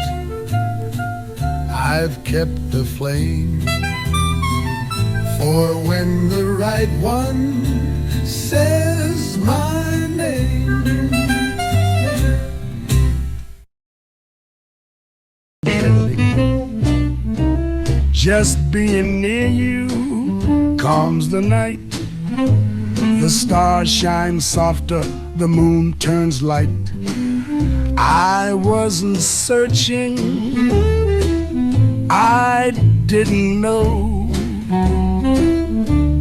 I've kept the flame for when the right one says my name. Just being near you calms the night. The stars shine softer, the moon turns light. I wasn't searching, I didn't know,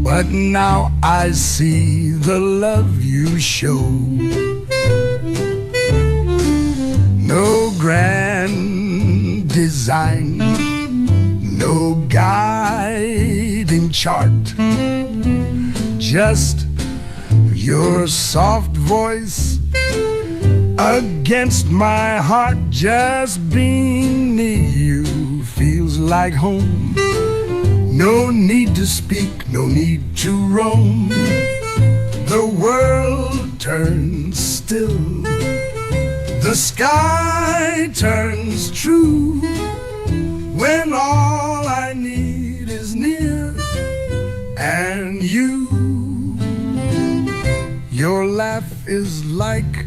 but now I see the love you show. No grand design, no guiding chart, just your soft voice against my heart. Just being near you feels like home. No need to speak, no need to roam. The world turns still, the sky turns true, when all I need is near and you. Your laugh is like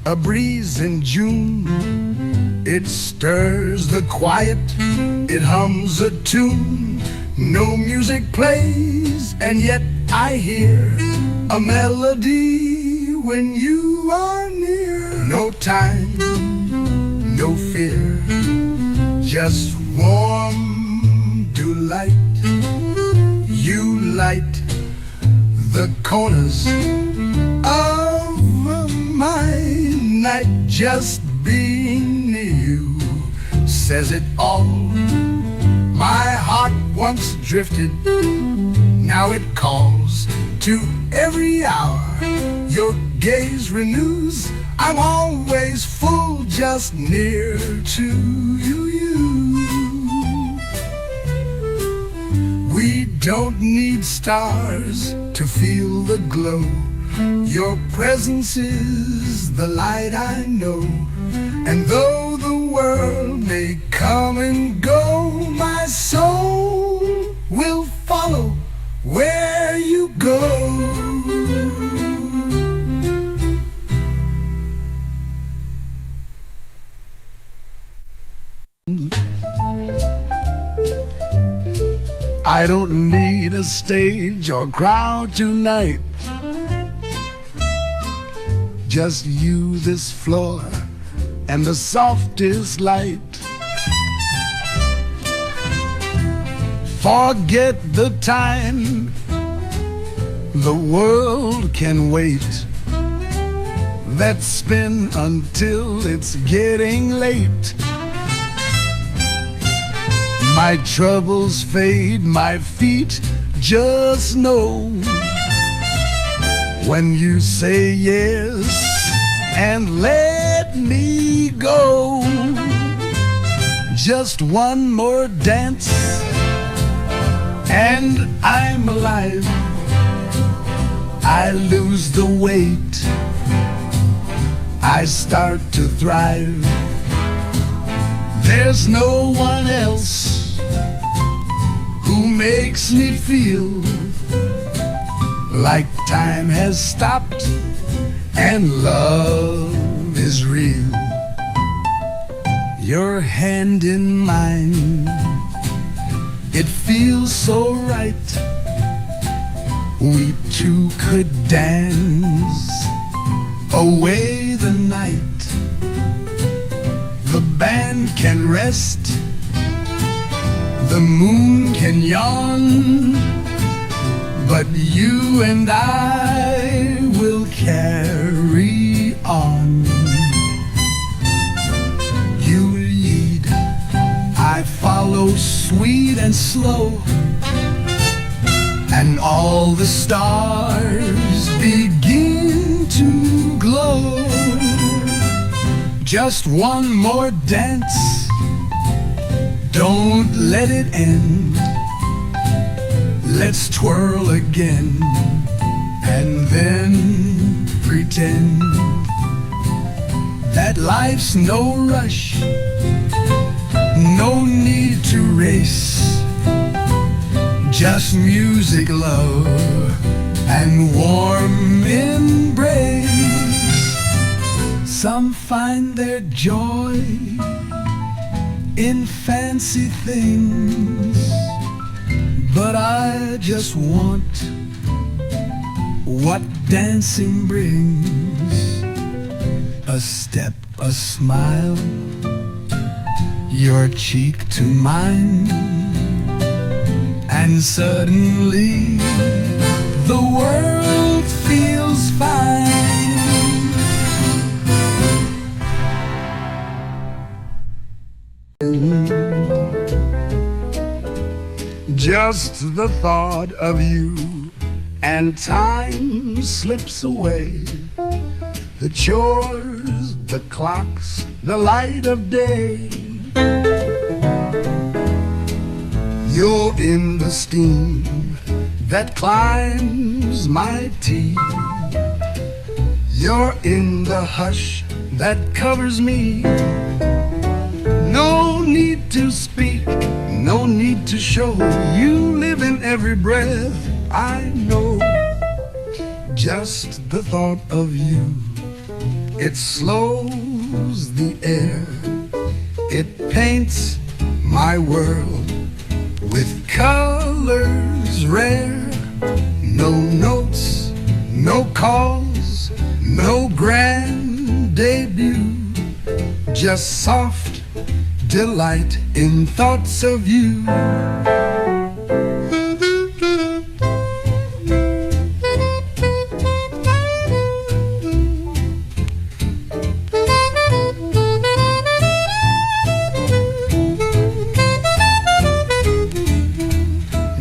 a breeze in June. It stirs the quiet, it hums a tune. No music plays, and yet I hear a melody when you are near. No time, no fear, just warm delight. You light the corners of my night. Just being near you says it all. My heart once drifted, now it calls to every hour. Your gaze renews, I'm always full, just near to you. We don't need stars to feel the glow. Your presence is the light I know. And though the world may come and go, my soul will follow where you go. I don't need a stage or crowd tonight. Just you, this floor, and the softest light. Forget the time, the world can wait. Let's spin until it's getting late. My troubles fade, my feet just know when you say yes and let me go. Just one more dance and I'm alive. I lose the weight, I start to thrive. There's no one else who makes me feel like time has stopped and love is real. Your hand in mine, it feels so right. We two could dance away the night. The band can rest, the moon can yawn, but you and I will carry on. You lead, I follow, sweet and slow, and all the stars begin to glow. Just one more dance, don't let it end. Let's twirl again and then pretend that life's no rush, no need to race. Just music, love, and warm embrace. Some find their joy in fancy things, but I just want what dancing brings. A step, a smile, your cheek to mine, and suddenly the world feels fine. Just the thought of you, and time slips away. The chores, the clocks, the light of day. You're in the steam that climbs my teeth. You're in the hush that covers me. No need to speak, no need to show. You live in every breath I know. Just the thought of you, it slows the air. It paints my world with colors rare. No notes, no calls, no grand debut. Just soft delight in thoughts of you.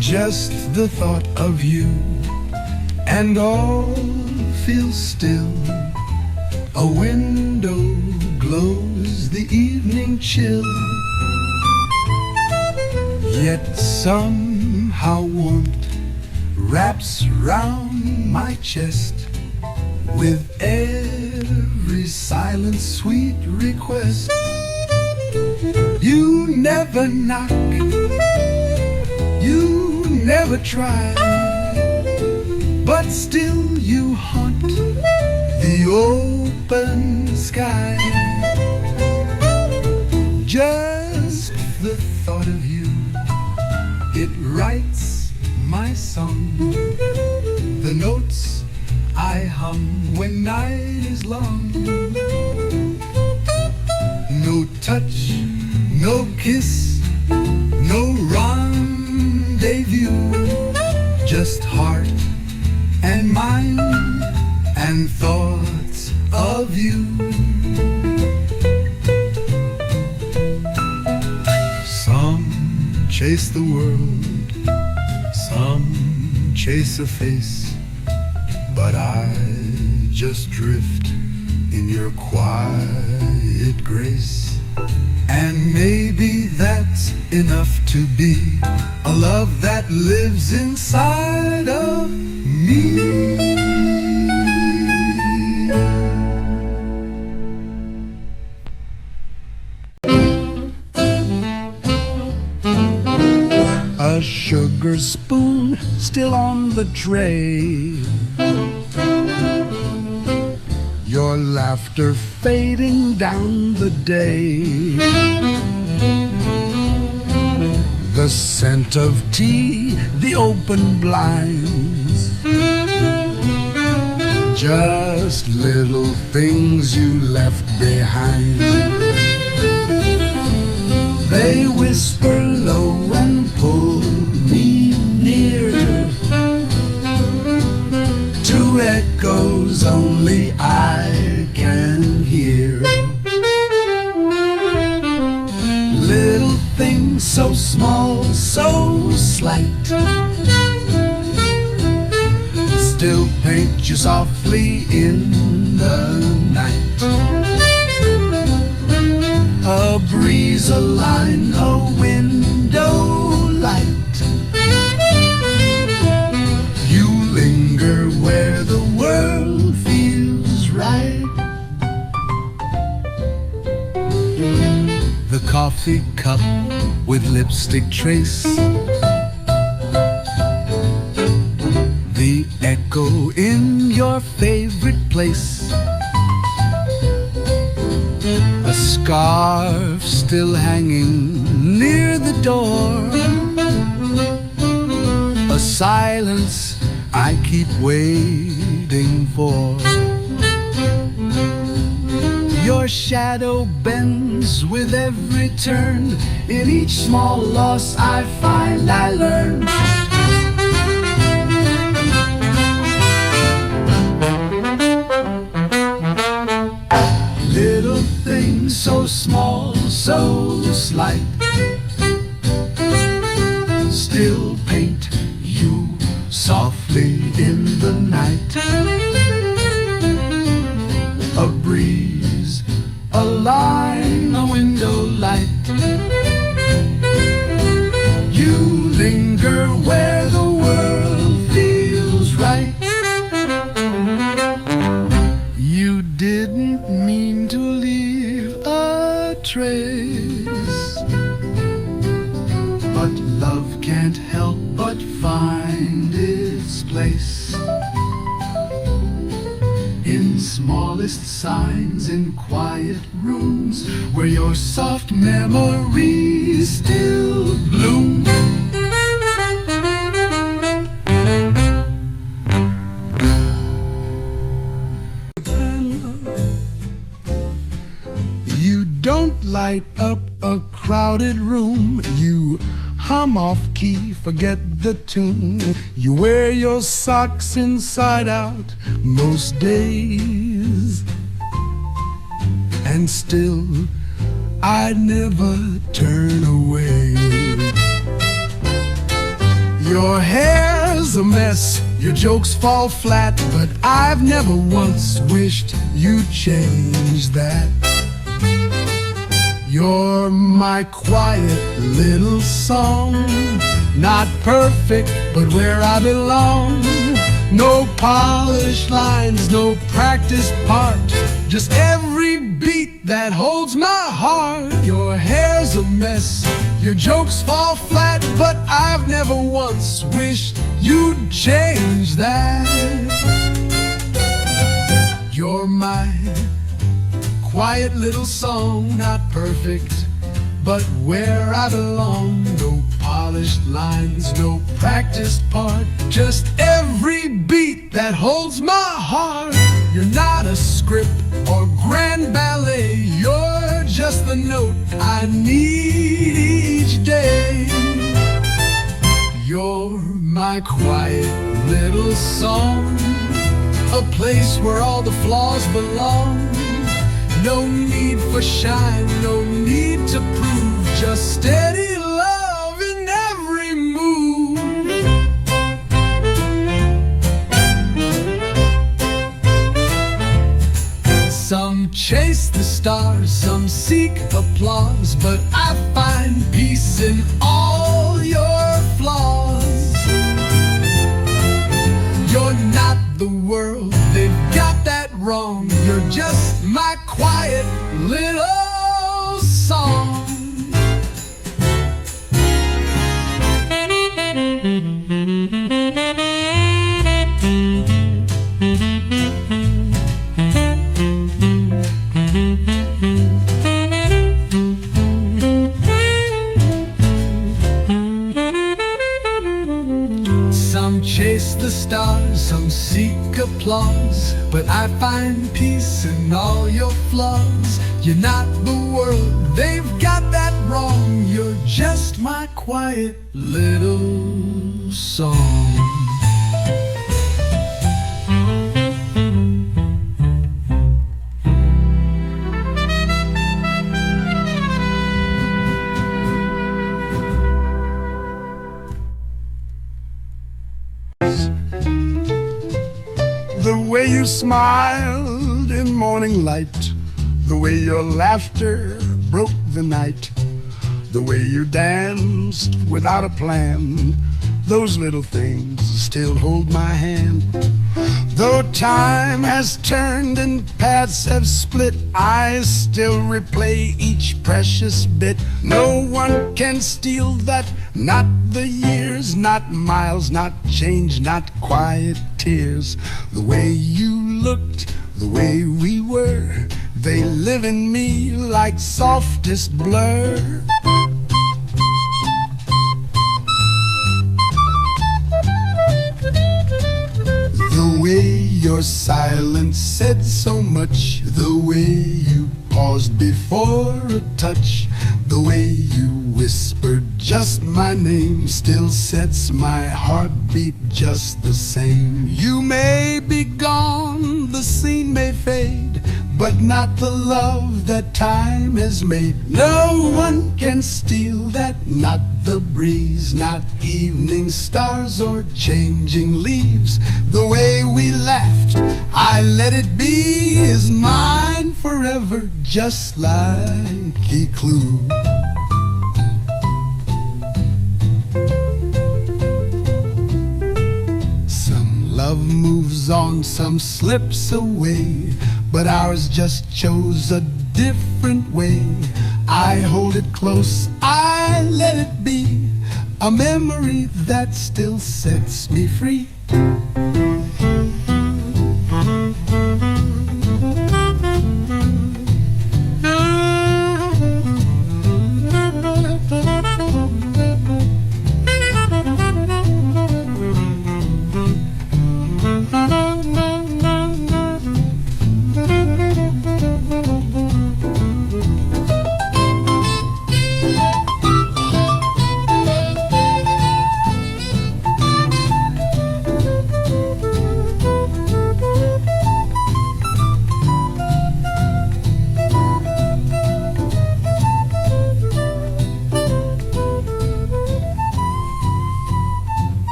Just the thought of you, and all feels still. A window glows the evening chill. Yet somehow how warmth wraps round my chest with every silent sweet request. You never knock, you never try, but still you haunt the open sky. Just the thought of you, it writes my song. The notes I hum when night is long. No touch, no kiss, no rendezvous, just heart and mind and thoughts of you. Some chase the world, some chase a face, but I just drift in your quiet grace. And maybe that's enough to be a love that lives inside of me. A sugar spoon still on the tray, your laughter fading down the day, the scent of tea, the open blinds, just little things you left behind. They whisper low and pull me near to echoes only I can hear. Little things so small, so slight, still paint you softly in the night. A breeze, a line, a window light. You linger where the world feels right. The coffee cup with lipstick trace, the echo in your favorite place, a scarf still hanging near the door, a silence I keep waiting for. Your shadow bends with every turn. In each small loss I find I learn. Little things so small, so slight, still paint you softly in the night. A breeze, a line, a window light. You linger where the world feels right. You didn't mean to leave a trace, but love can't help but find its place in smallest signs, in quiet rooms where your soft memories still bloom. You don't light up a crowded room, you hum off key, forget the tune. You wear your socks inside out most days, and still I'd never turn away. Your hair's a mess, your jokes fall flat, but I've never once wished you'd change that. You're my quiet little song, not perfect, but where I belong. No polished lines, no practiced part, just every beat that holds my heart. Your hair's a mess, your jokes fall flat, but I've never once wished you'd change that. You're my quiet little song, not perfect, but where I belong. No polished lines, no practiced part, just every beat that holds my heart. You're not a script or grand ballet, you're just the note I need each day. You're my quiet little song, a place where all the flaws belong. No need for shine, no need to prove, just steady love in every move. Some chase the stars, some seek applause, but I find peace in all your flaws. You're not the world, they've got that wrong. You're just my quiet little song. Some chase the stars, some seek applause, but I find peace in all your flaws. You're not the world, they've got that wrong. You're just my quiet little song. The way you smiled in morning light, the way your laughter broke the night, the way you danced without a plan, those little things still hold my hand. Though time has turned and paths have split, I still replay each precious bit. No one can steal that, not the years, not miles, not change, not quiet tears. The way you looked, the way we were, they live in me like softest blur. The way your silence said so much, the way you paused before a touch, the way you whispered just my name still sets my heartbeat just the same. You may be gone, the scene may fade, but not the love that time has made. No one can steal that, not the breeze, not evening stars or changing leaves. The way we laughed, I let it be, is mine forever, just like Eclue. Some love moves on, some slips away, but ours just chose a different way. I hold it close, I let it be, a memory that still sets me free.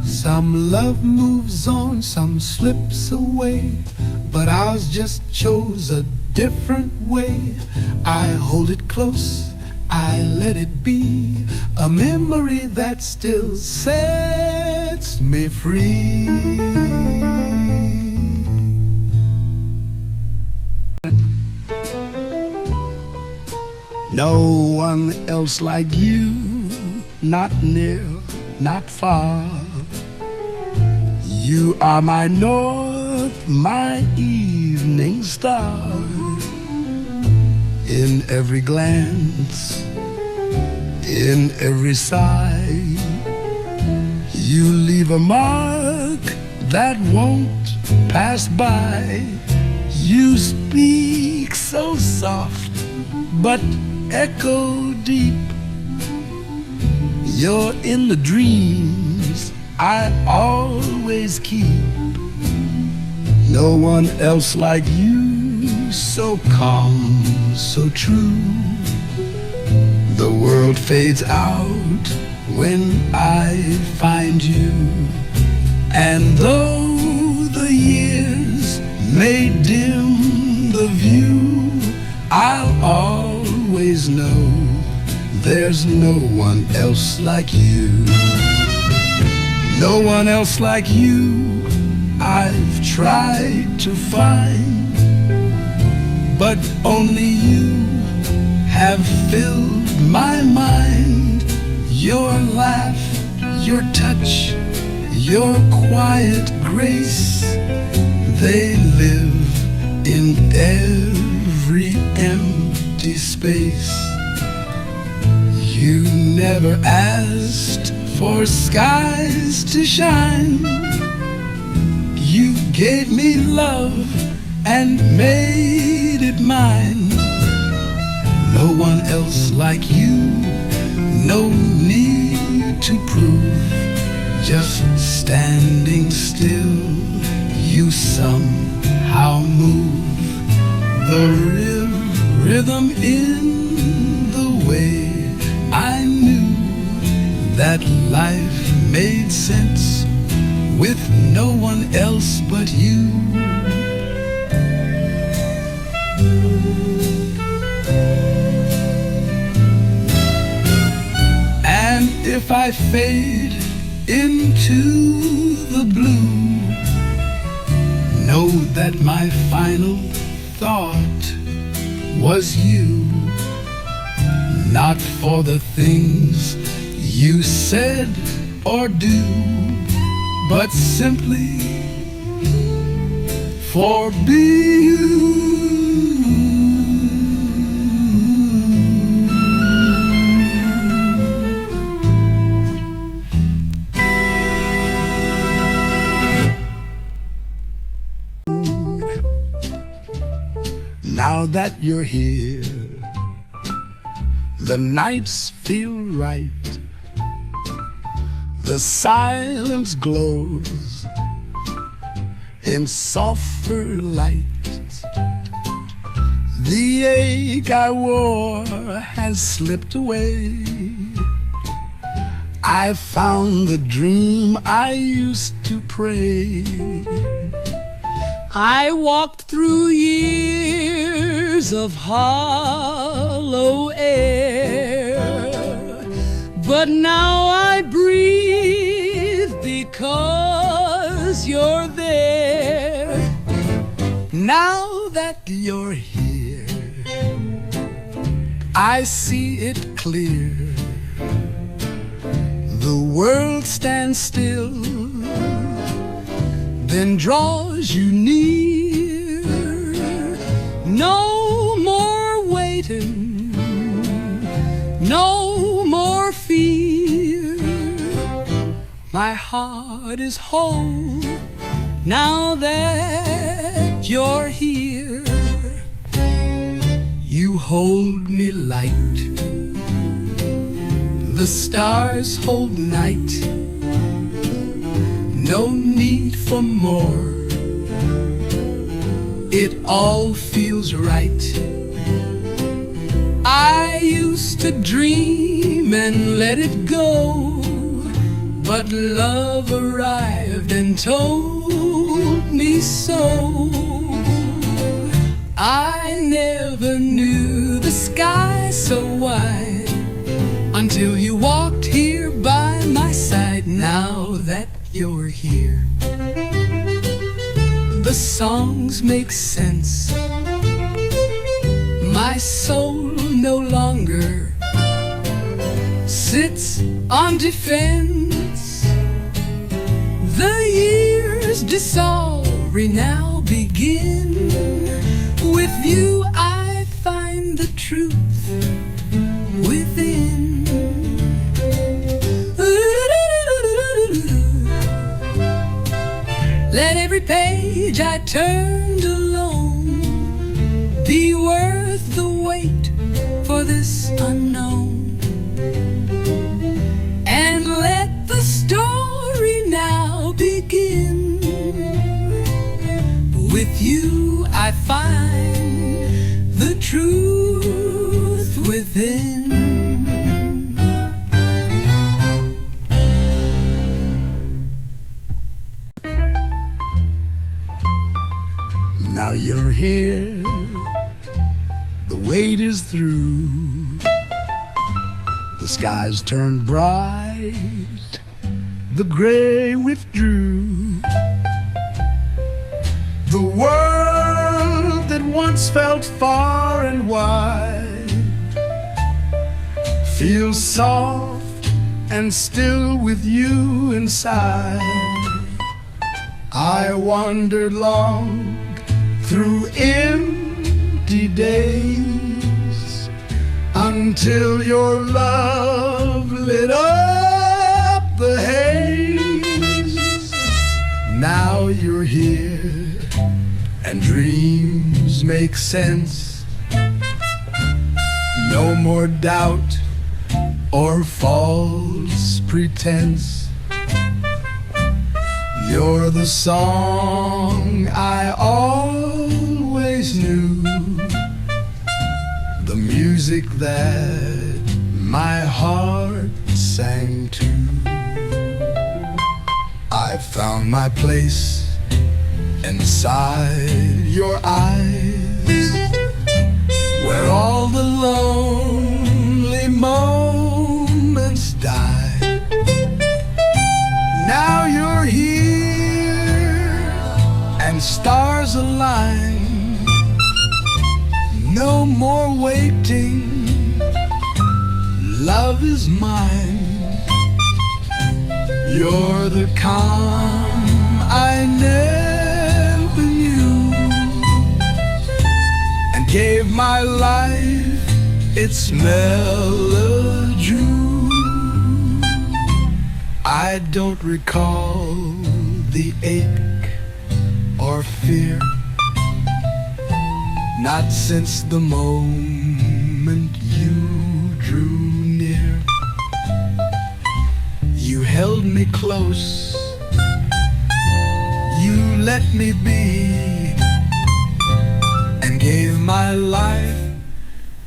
Some love moves on, some slips away, but ours just chose a different way. I hold it close, I let it be a memory that still sets me free. No one else like you, not near, not far. You are my north, my evening star. In every glance, in every sigh, you leave a mark that won't pass by. You speak so soft, but echo deep. You're in the dreams I always keep. No one else like you, so calm, so true. The world fades out when I find you. And though the years may dim the view, I'll always know there's no one else like you. No one else like you I've tried to find, but only you have filled my mind. Your laugh, your touch, your quiet grace, they live in every empty space. You never asked for skies to shine. You gave me love and made it mine. No one else like you, no need to prove. Just standing still, you somehow move. The rhythm in the way I knew that life made sense with no one else but you. And if I fade into the blue, know that my final thought was you. Not for the things you said or do, but simply for being you. Now that you're here, the nights feel right. The silence glows in softer light. The ache I wore has slipped away. I found the dream I used to pray. I walked through years of hollow air, but now I breathe because you're there. Now that you're here, I see it clear. The world stands still, then draws you near. No more waiting, no more fear. My heart is whole now that you're here. You hold me light, the stars hold night. No need for more, it all feels right. I used to dream and let it go, but love arrived and told me so. I never knew the sky so wide that you're here. The songs make sense. My soul no longer sits on defense. The years dissolve, now begin. With you I find the truth within. Let every page I turned alone be worth the wait for this unknown. And let the story now begin. With you I find the truth within. Now you're here, the wait is through. The skies turned bright, the gray withdrew. The world that once felt far and wide feels soft and still with you inside. I wandered long through empty days until your love lit up the haze. Now you're here and dreams make sense. No more doubt or false pretense. You're the song I always knew, the music that my heart sang to. I found my place inside your eyes, where all the lonely moments die. Now you're here and stars align. No more waiting, love is mine. You're the calm I never knew, and gave my life its melody. I don't recall the ache or fear, not since the moment you drew near. You held me close, you let me be, and gave my life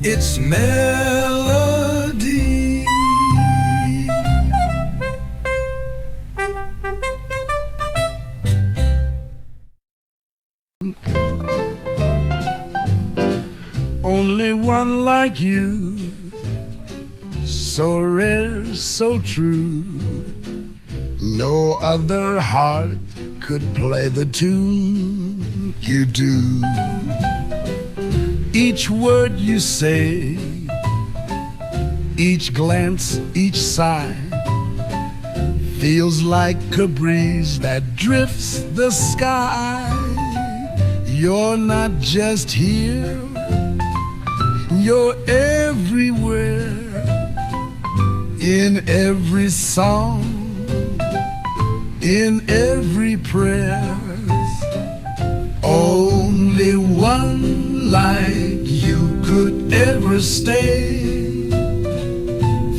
its melody. Only one like you, so rare, so true. No other heart could play the tune you do. Each word you say, each glance, each sigh, feels like a breeze that drifts the sky. You're not just here, you're everywhere, in every song, in every prayer. Only one like you could ever stay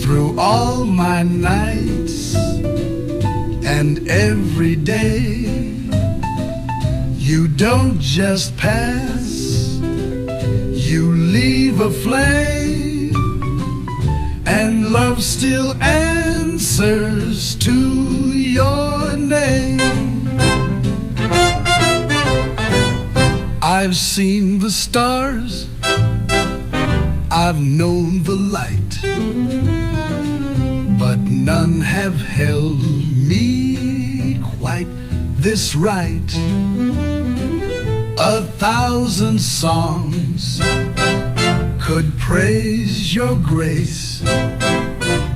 through all my nights and every day. You don't just pass, you leave a flame, and love still answers to your name. I've seen the stars, I've known the light, but none have held me this right. 1,000 songs could praise your grace,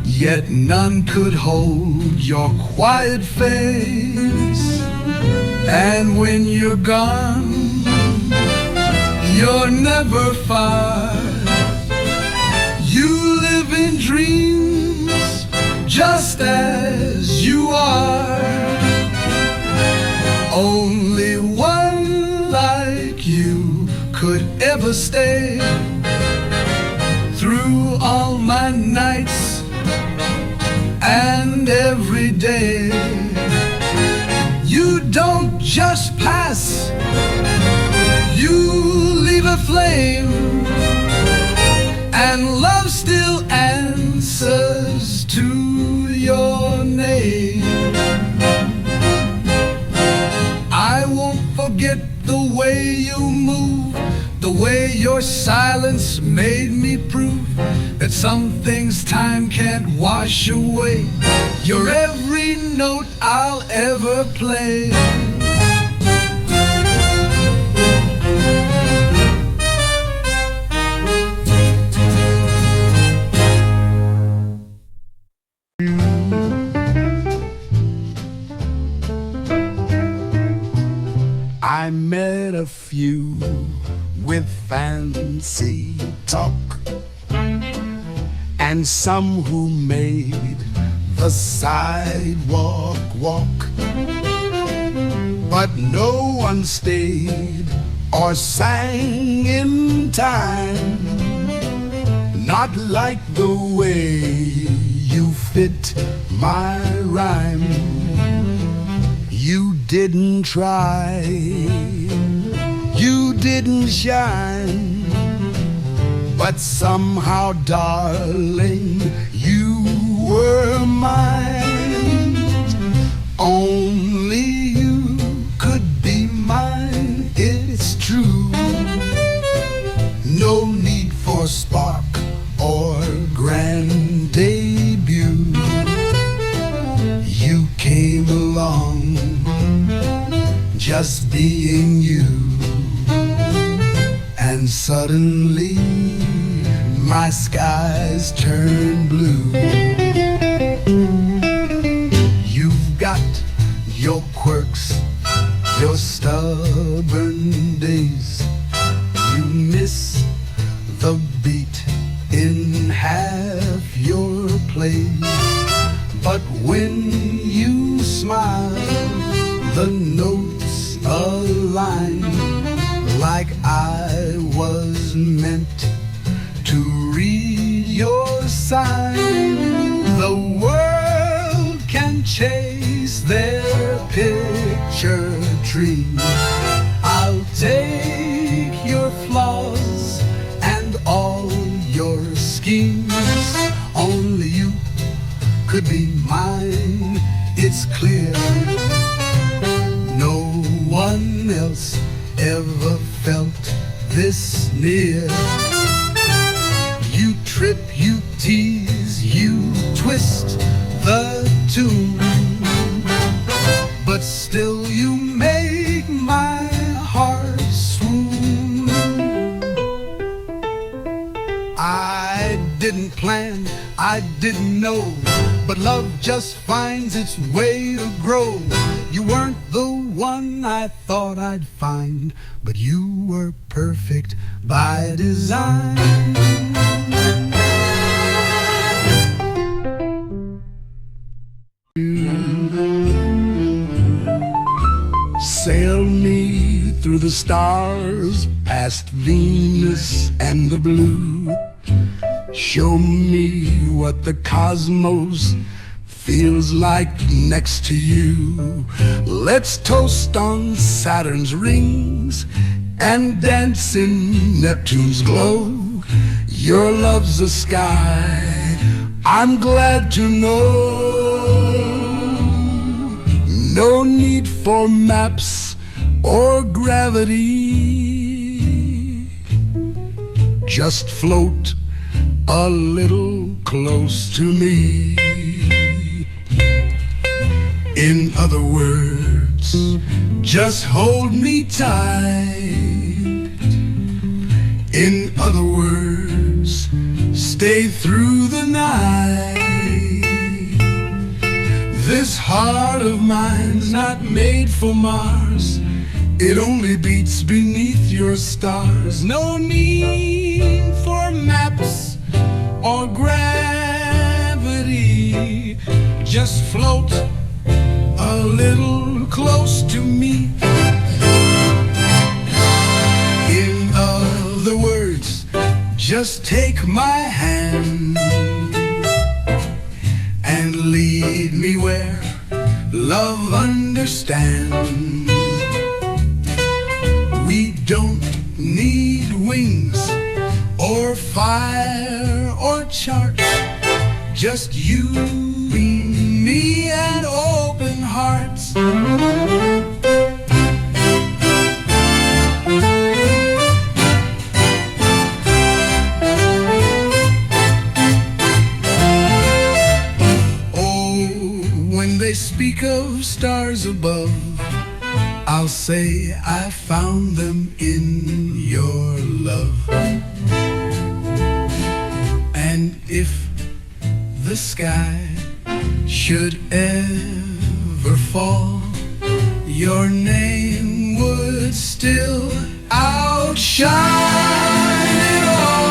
yet none could hold your quiet face. And when you're gone, you're never far. You live in dreams just as you are. Only one like you could ever stay through all my nights and every day. You don't just pass, you leave a flame, and love still answers to your name. I won't forget the way you move, the way your silence made me prove that some things time can't wash away. You're every note I'll ever play. I met a few with fancy talk, and some who made the sidewalk walk, but no one stayed or sang in time, not like the way you fit my rhyme. You didn't try, you didn't shine, but somehow, darling, you were mine. Only you could be mine, it's true. No need for spark or grand debut. You came along just being you, and suddenly my skies turn blue. You've got your quirks, your stubborn days. You miss the beat in half your plays, but when you smile, the notes align like I was meant to read your sign. The world can chase their picture dreams. I'll take your flaws and all your schemes. Only you could be mine, it's clear. No one else ever felt this near. You trip, you tease, you twist the tune, but still you make my heart swoon. I didn't plan, I didn't know, but love just finds its way to grow. You weren't the one I thought I'd find, but you were perfect by design. Sail me through the stars, past Venus and the blue. Show me what the cosmos feels like next to you. Let's toast on Saturn's rings and dance in Neptune's glow. Your love's the sky, I'm glad to know. No need for maps or gravity. Just float a little close to me. In other words, lips, just hold me tight. In other words, stay through the night. This heart of mine's not made for Mars. It only beats beneath your stars. No need for maps or gravity. Just float a little close to me. In other words, just take my hand and lead me where love understands. We don't need wings or fire or charts, just you, me, and open hearts. When they speak of stars above, I'll say I found them in your love. And if the sky should ever fall, your name would still outshine it all.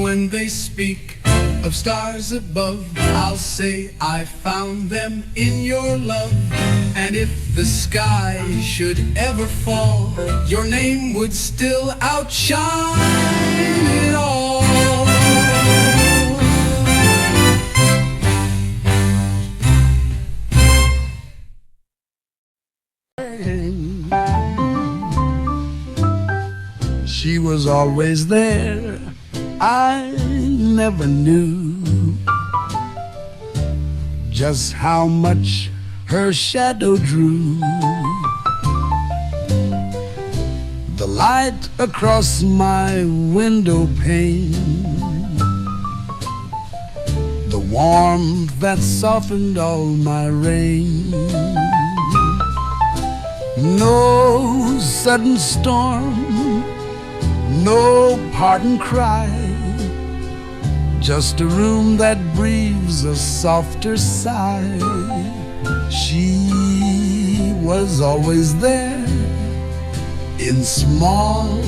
When they speak of stars above, I'll say I found them in your love. And if the sky should ever fall, your name would still outshine it all. She was always there. I never knew just how much her shadow drew. The light across my window pane, the warmth that softened all my rain. No sudden storm, no parting cry, just a room that breathes a softer sigh. She was always there in small,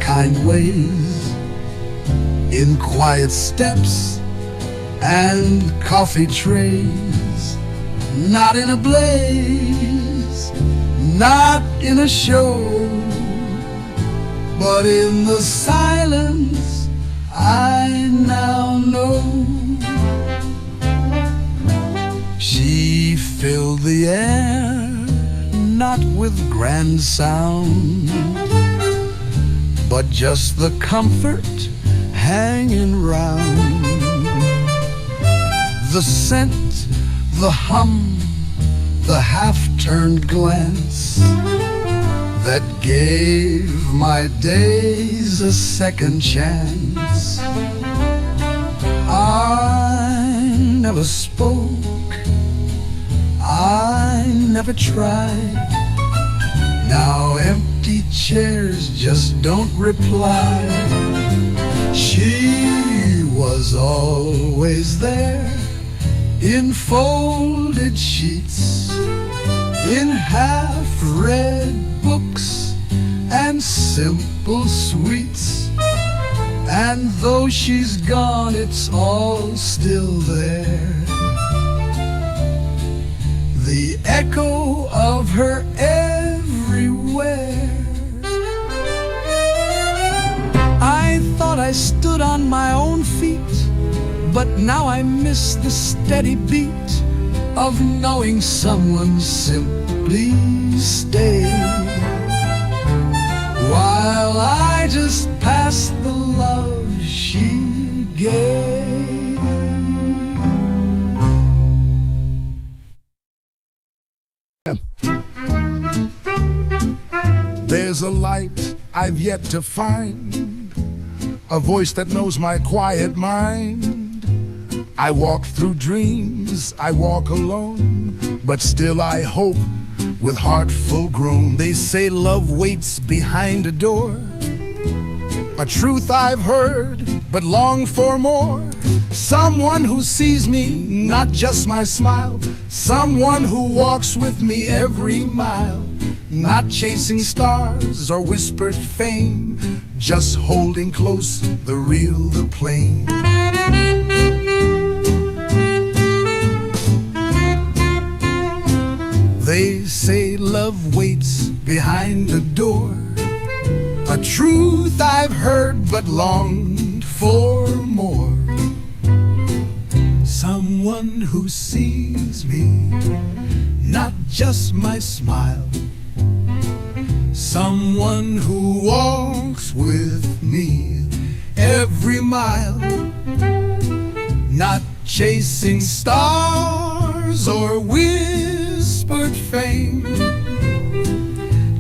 kind ways, in quiet steps and coffee trays. Not in a blaze, not in a show, but in the silence I now know. She filled the air, not with grand sound, but just the comfort hanging round. The scent, the hum, the half-turned glance that gave my days a second chance. I never spoke, I never tried. Now empty chairs just don't reply. She was always there, in folded sheets, in half-read books and simple sweets. And though she's gone, it's all still there, the echo of her everywhere. I thought I stood on my own feet, but now I miss the steady beat of knowing someone simply stayed, while I just passed the love she gave. There's a light I've yet to find a voice that knows my quiet mind. I walk through dreams, I walk alone, but still I hope with heart full grown. They say love waits behind a door, a truth I've heard, but long for more. Someone who sees me, not just my smile. Someone who walks with me every mile. Not chasing stars or whispered fame, just holding close the real, the plain. They say love waits behind the door, a truth I've heard but longed for more. Someone who sees me, not just my smile. Someone who walks with me every mile. Not chasing stars or whispered fame,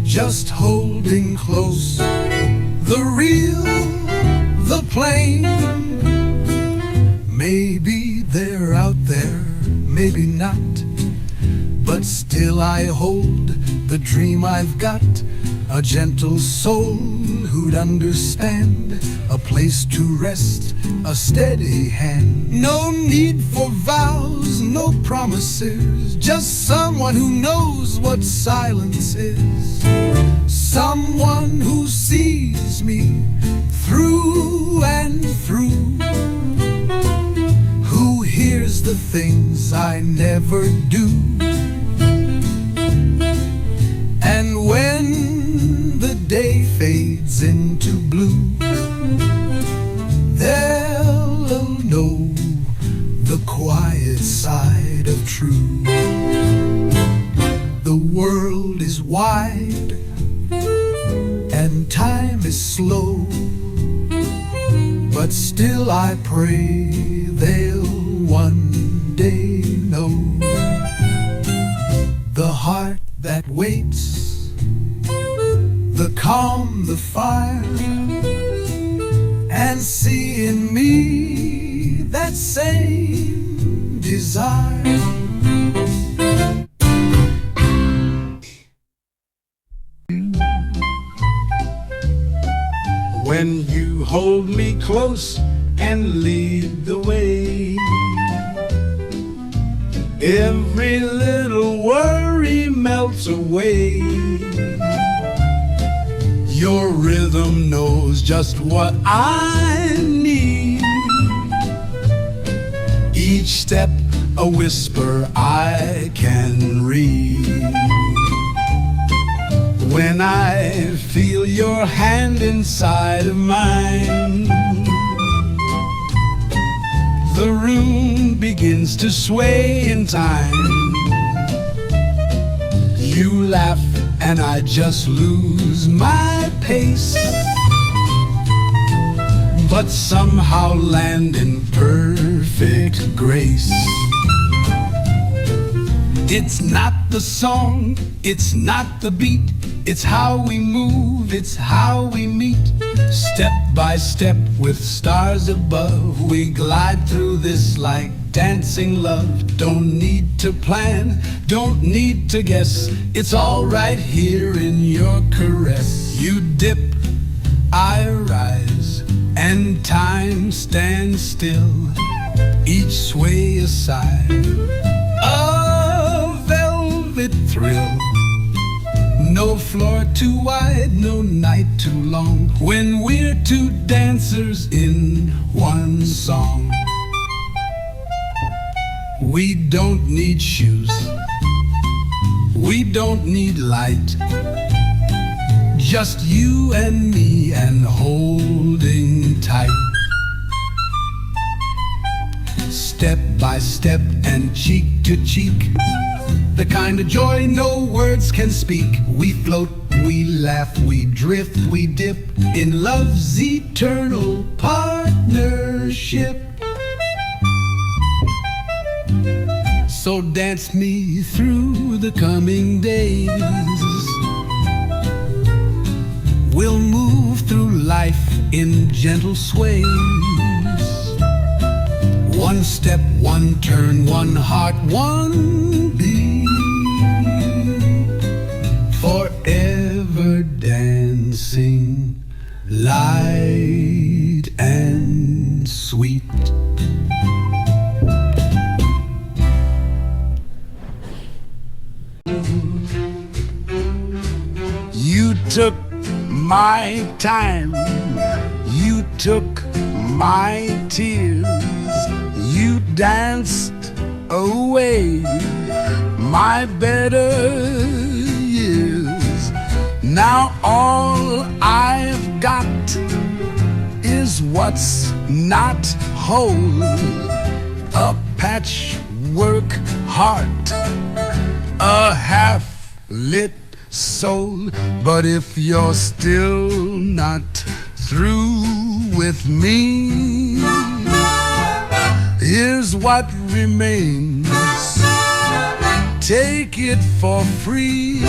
just holding close the real, the plain. Maybe they're out there, maybe not, but still I hold the dream I've got. A gentle soul who'd understand, a place to rest, a steady hand. No need for vows, no promises, just someone who knows what silence is. Someone who sees me through and through, who hears the things I never do. And when the day fades into blue, they'll know the quiet side of true. The world is wide and time is slow, but still I pray they'll one day know. The heart that waits, the calm, the fire, and see in me that same desire. When you hold me close and lead the way, every little worry melts away. Your rhythm knows just what I need. Each step a whisper I can read. When I feel your hand inside of mine, the room begins to sway in time. You laugh and I just lose my pace, but somehow land in perfect grace. It's not the song, it's not the beat, it's how we move, it's how we meet. Step by step with stars above, we glide through this like dancing love. Don't need to plan, don't need to guess, it's all right here in your caress. You dip, I rise, and time stands still, each sway aside, a velvet thrill. No floor too wide, no night too long, when we're two dancers in one song. We don't need shoes, we don't need light, just you and me and holding tight. Step by step and cheek to cheek, the kind of joy no words can speak. We float, we laugh, we drift, we dip in love's eternal partnership. So dance me through the coming days. We'll move in gentle sways. One step, one turn, one heart, one beat, forever dancing, light and sweet. You took my time, you took my tears, you danced away my better years. Now all I've got is what's not whole, a patchwork heart, a half-lit soul. But if you're still not through with me, here's what remains. Take it for free.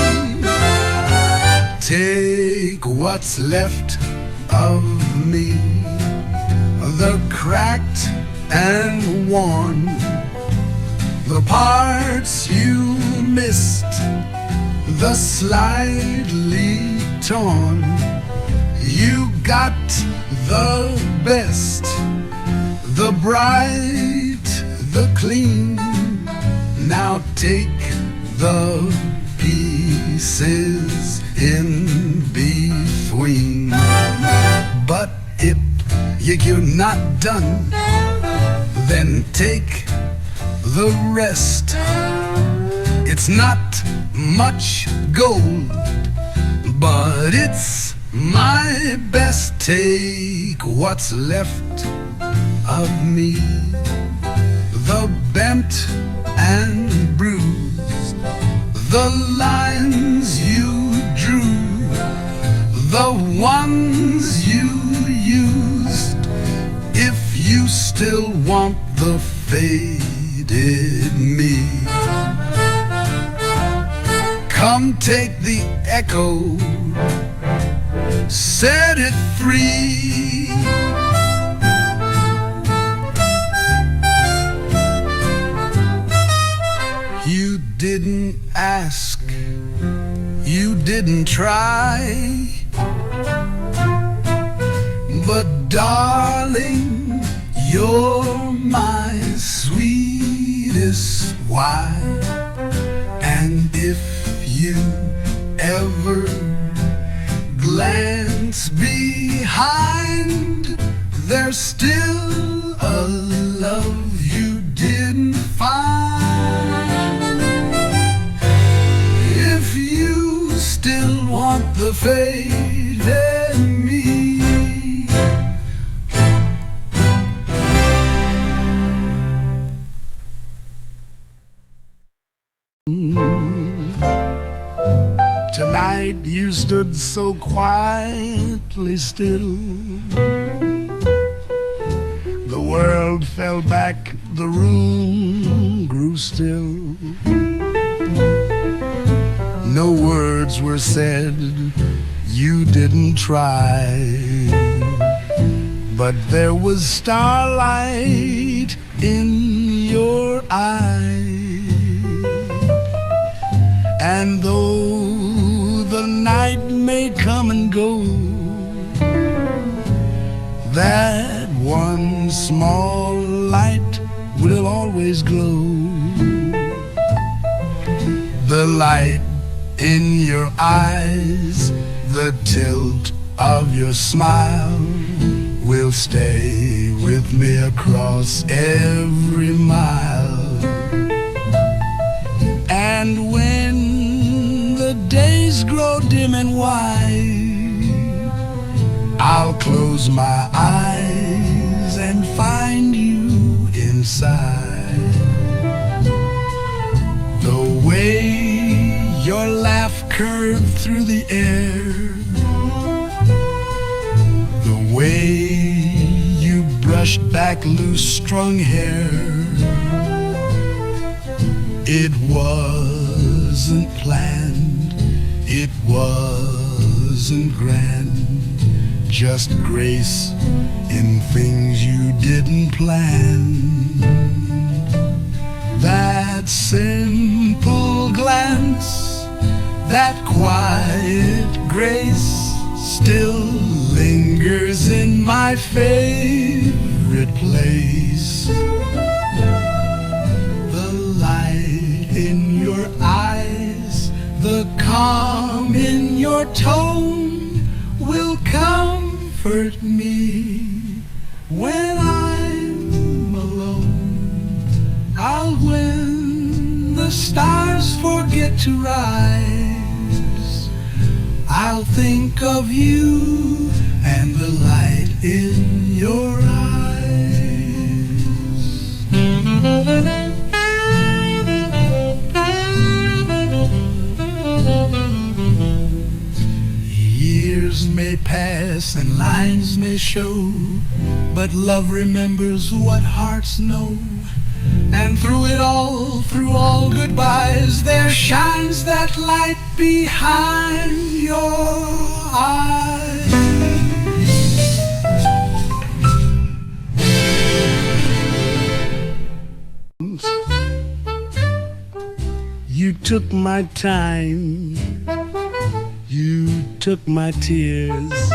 Take what's left of me, the cracked and worn, the parts you missed, the slightly torn. You got the best, the bright, the clean. Now take the pieces in between. But if you're not done, then take the rest. It's not much gold, but it's my best. Take what's left of me, the bent and bruised, the lines you drew, the ones you used. If you still want the faded me, come take the echo, set it free. You didn't ask, you didn't try, but darling, you're my sweetest wine. And if you ever glance behind, there's still a love you didn't find. If you still want the faded me, tonight you stood so quietly still. The world fell back, the room grew still. No words were said, you didn't try, but there was starlight in your eyes. And though the night may come and go, that one small light will always glow. The light in your eyes, the tilt of your smile will stay with me across every mile. And when the days grow dim and wide, I'll close my eyes and find you inside. The way your laugh curved through the air, the way you brushed back loose-strung hair, it wasn't planned, it wasn't grand, just grace in things you didn't plan. That simple glance, that quiet grace still lingers in my favorite place. The light in your eyes, the calm in your tone will comfort me when I'm alone. I'll when the stars forget to rise, I'll think of you and the light in your eyes. Years may pass and lines may show, but love remembers what hearts know. And through it all, through all goodbyes, there shines that light behind your eyes. You took my time, you took my tears,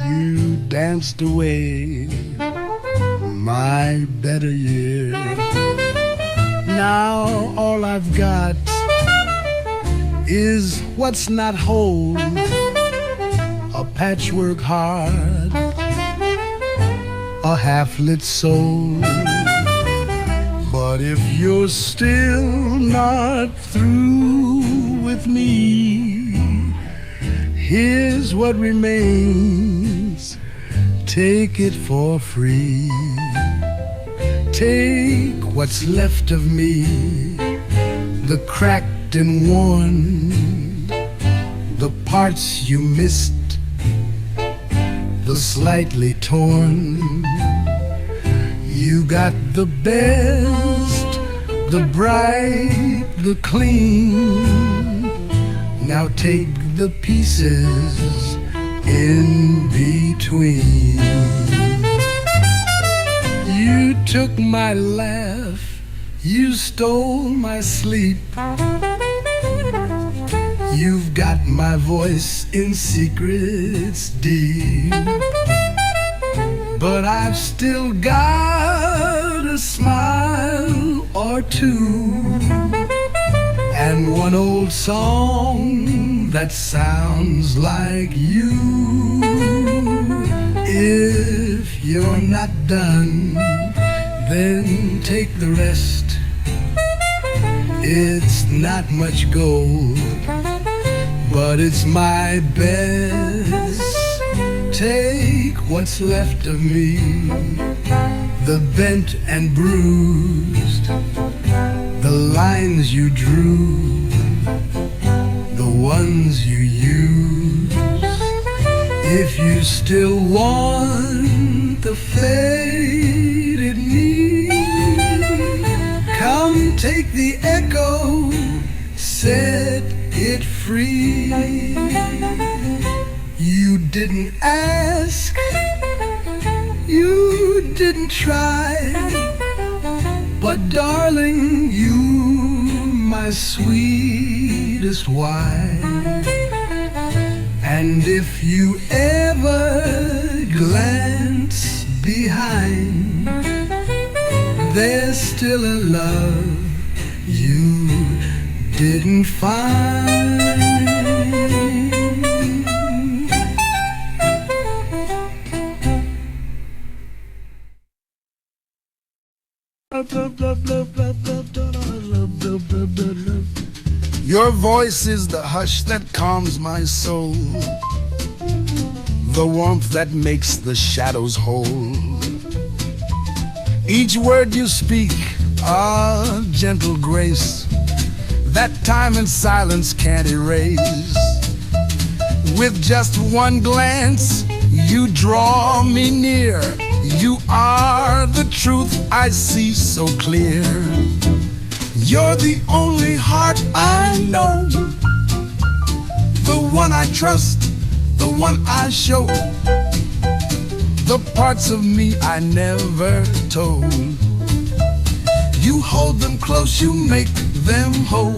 you danced away my better years. Now all I've got is what's not whole, a patchwork heart, a half-lit soul. But if you're still not through with me, here's what remains. Take it for free. Take what's left of me, the cracked and worn, the parts you missed, the slightly torn. You got the best, the bright, the clean. Now take the pieces in between. You took my laugh, you stole my sleep. You've got my voice in secrets deep. But I've still got a smile or two, and one old song that sounds like you. If you're not done, then take the rest. It's not much gold, but it's my best. Take what's left of me, the bent and bruised, the lines you drew, the ones you used. If you still want the faded me, come take the echo, set it free. You didn't ask, you didn't try, but darling, you my sweetest wife. And if you ever glance behind, there's still a love you didn't find. Your voice is the hush that calms my soul, the warmth that makes the shadows whole. Each word you speak, a gentle grace that time and silence can't erase. With just one glance, you draw me near. You are the truth I see so clear. You're the only heart I know, the one I trust, the the one I show, the parts of me I never told. You hold them close, you make them whole.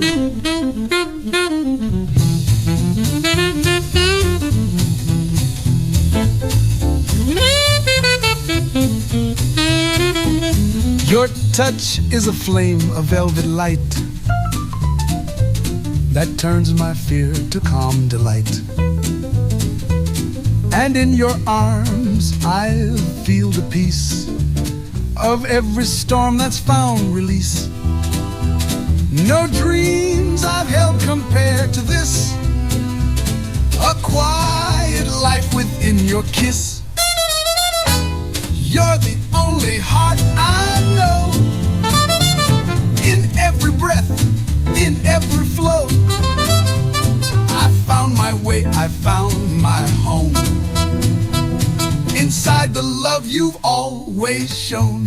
Your touch is a flame, a velvet light that turns my fear to calm delight. And in your arms I'll feel the peace of every storm that's found release. No dreams I've held compared to this, a quiet life within your kiss. You're the only heart I know, in every breath, in every flow. I found my way, I found my home, inside the love you've always shown.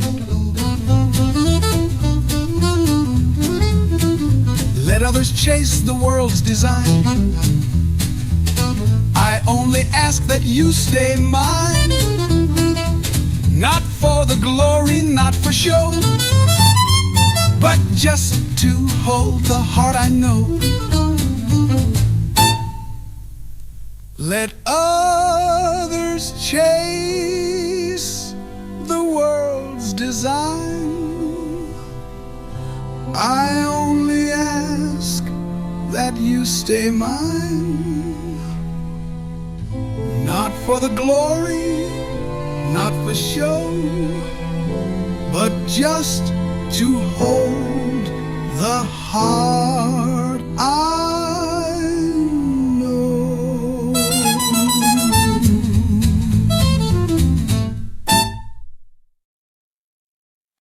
Let others chase the world's design, I only ask that you stay mine. Not for the glory, not for show, but just to hold the heart I know. Let others chase the world's design, I only ask that you stay mine. Not for the glory, not for show, but just to hold the heart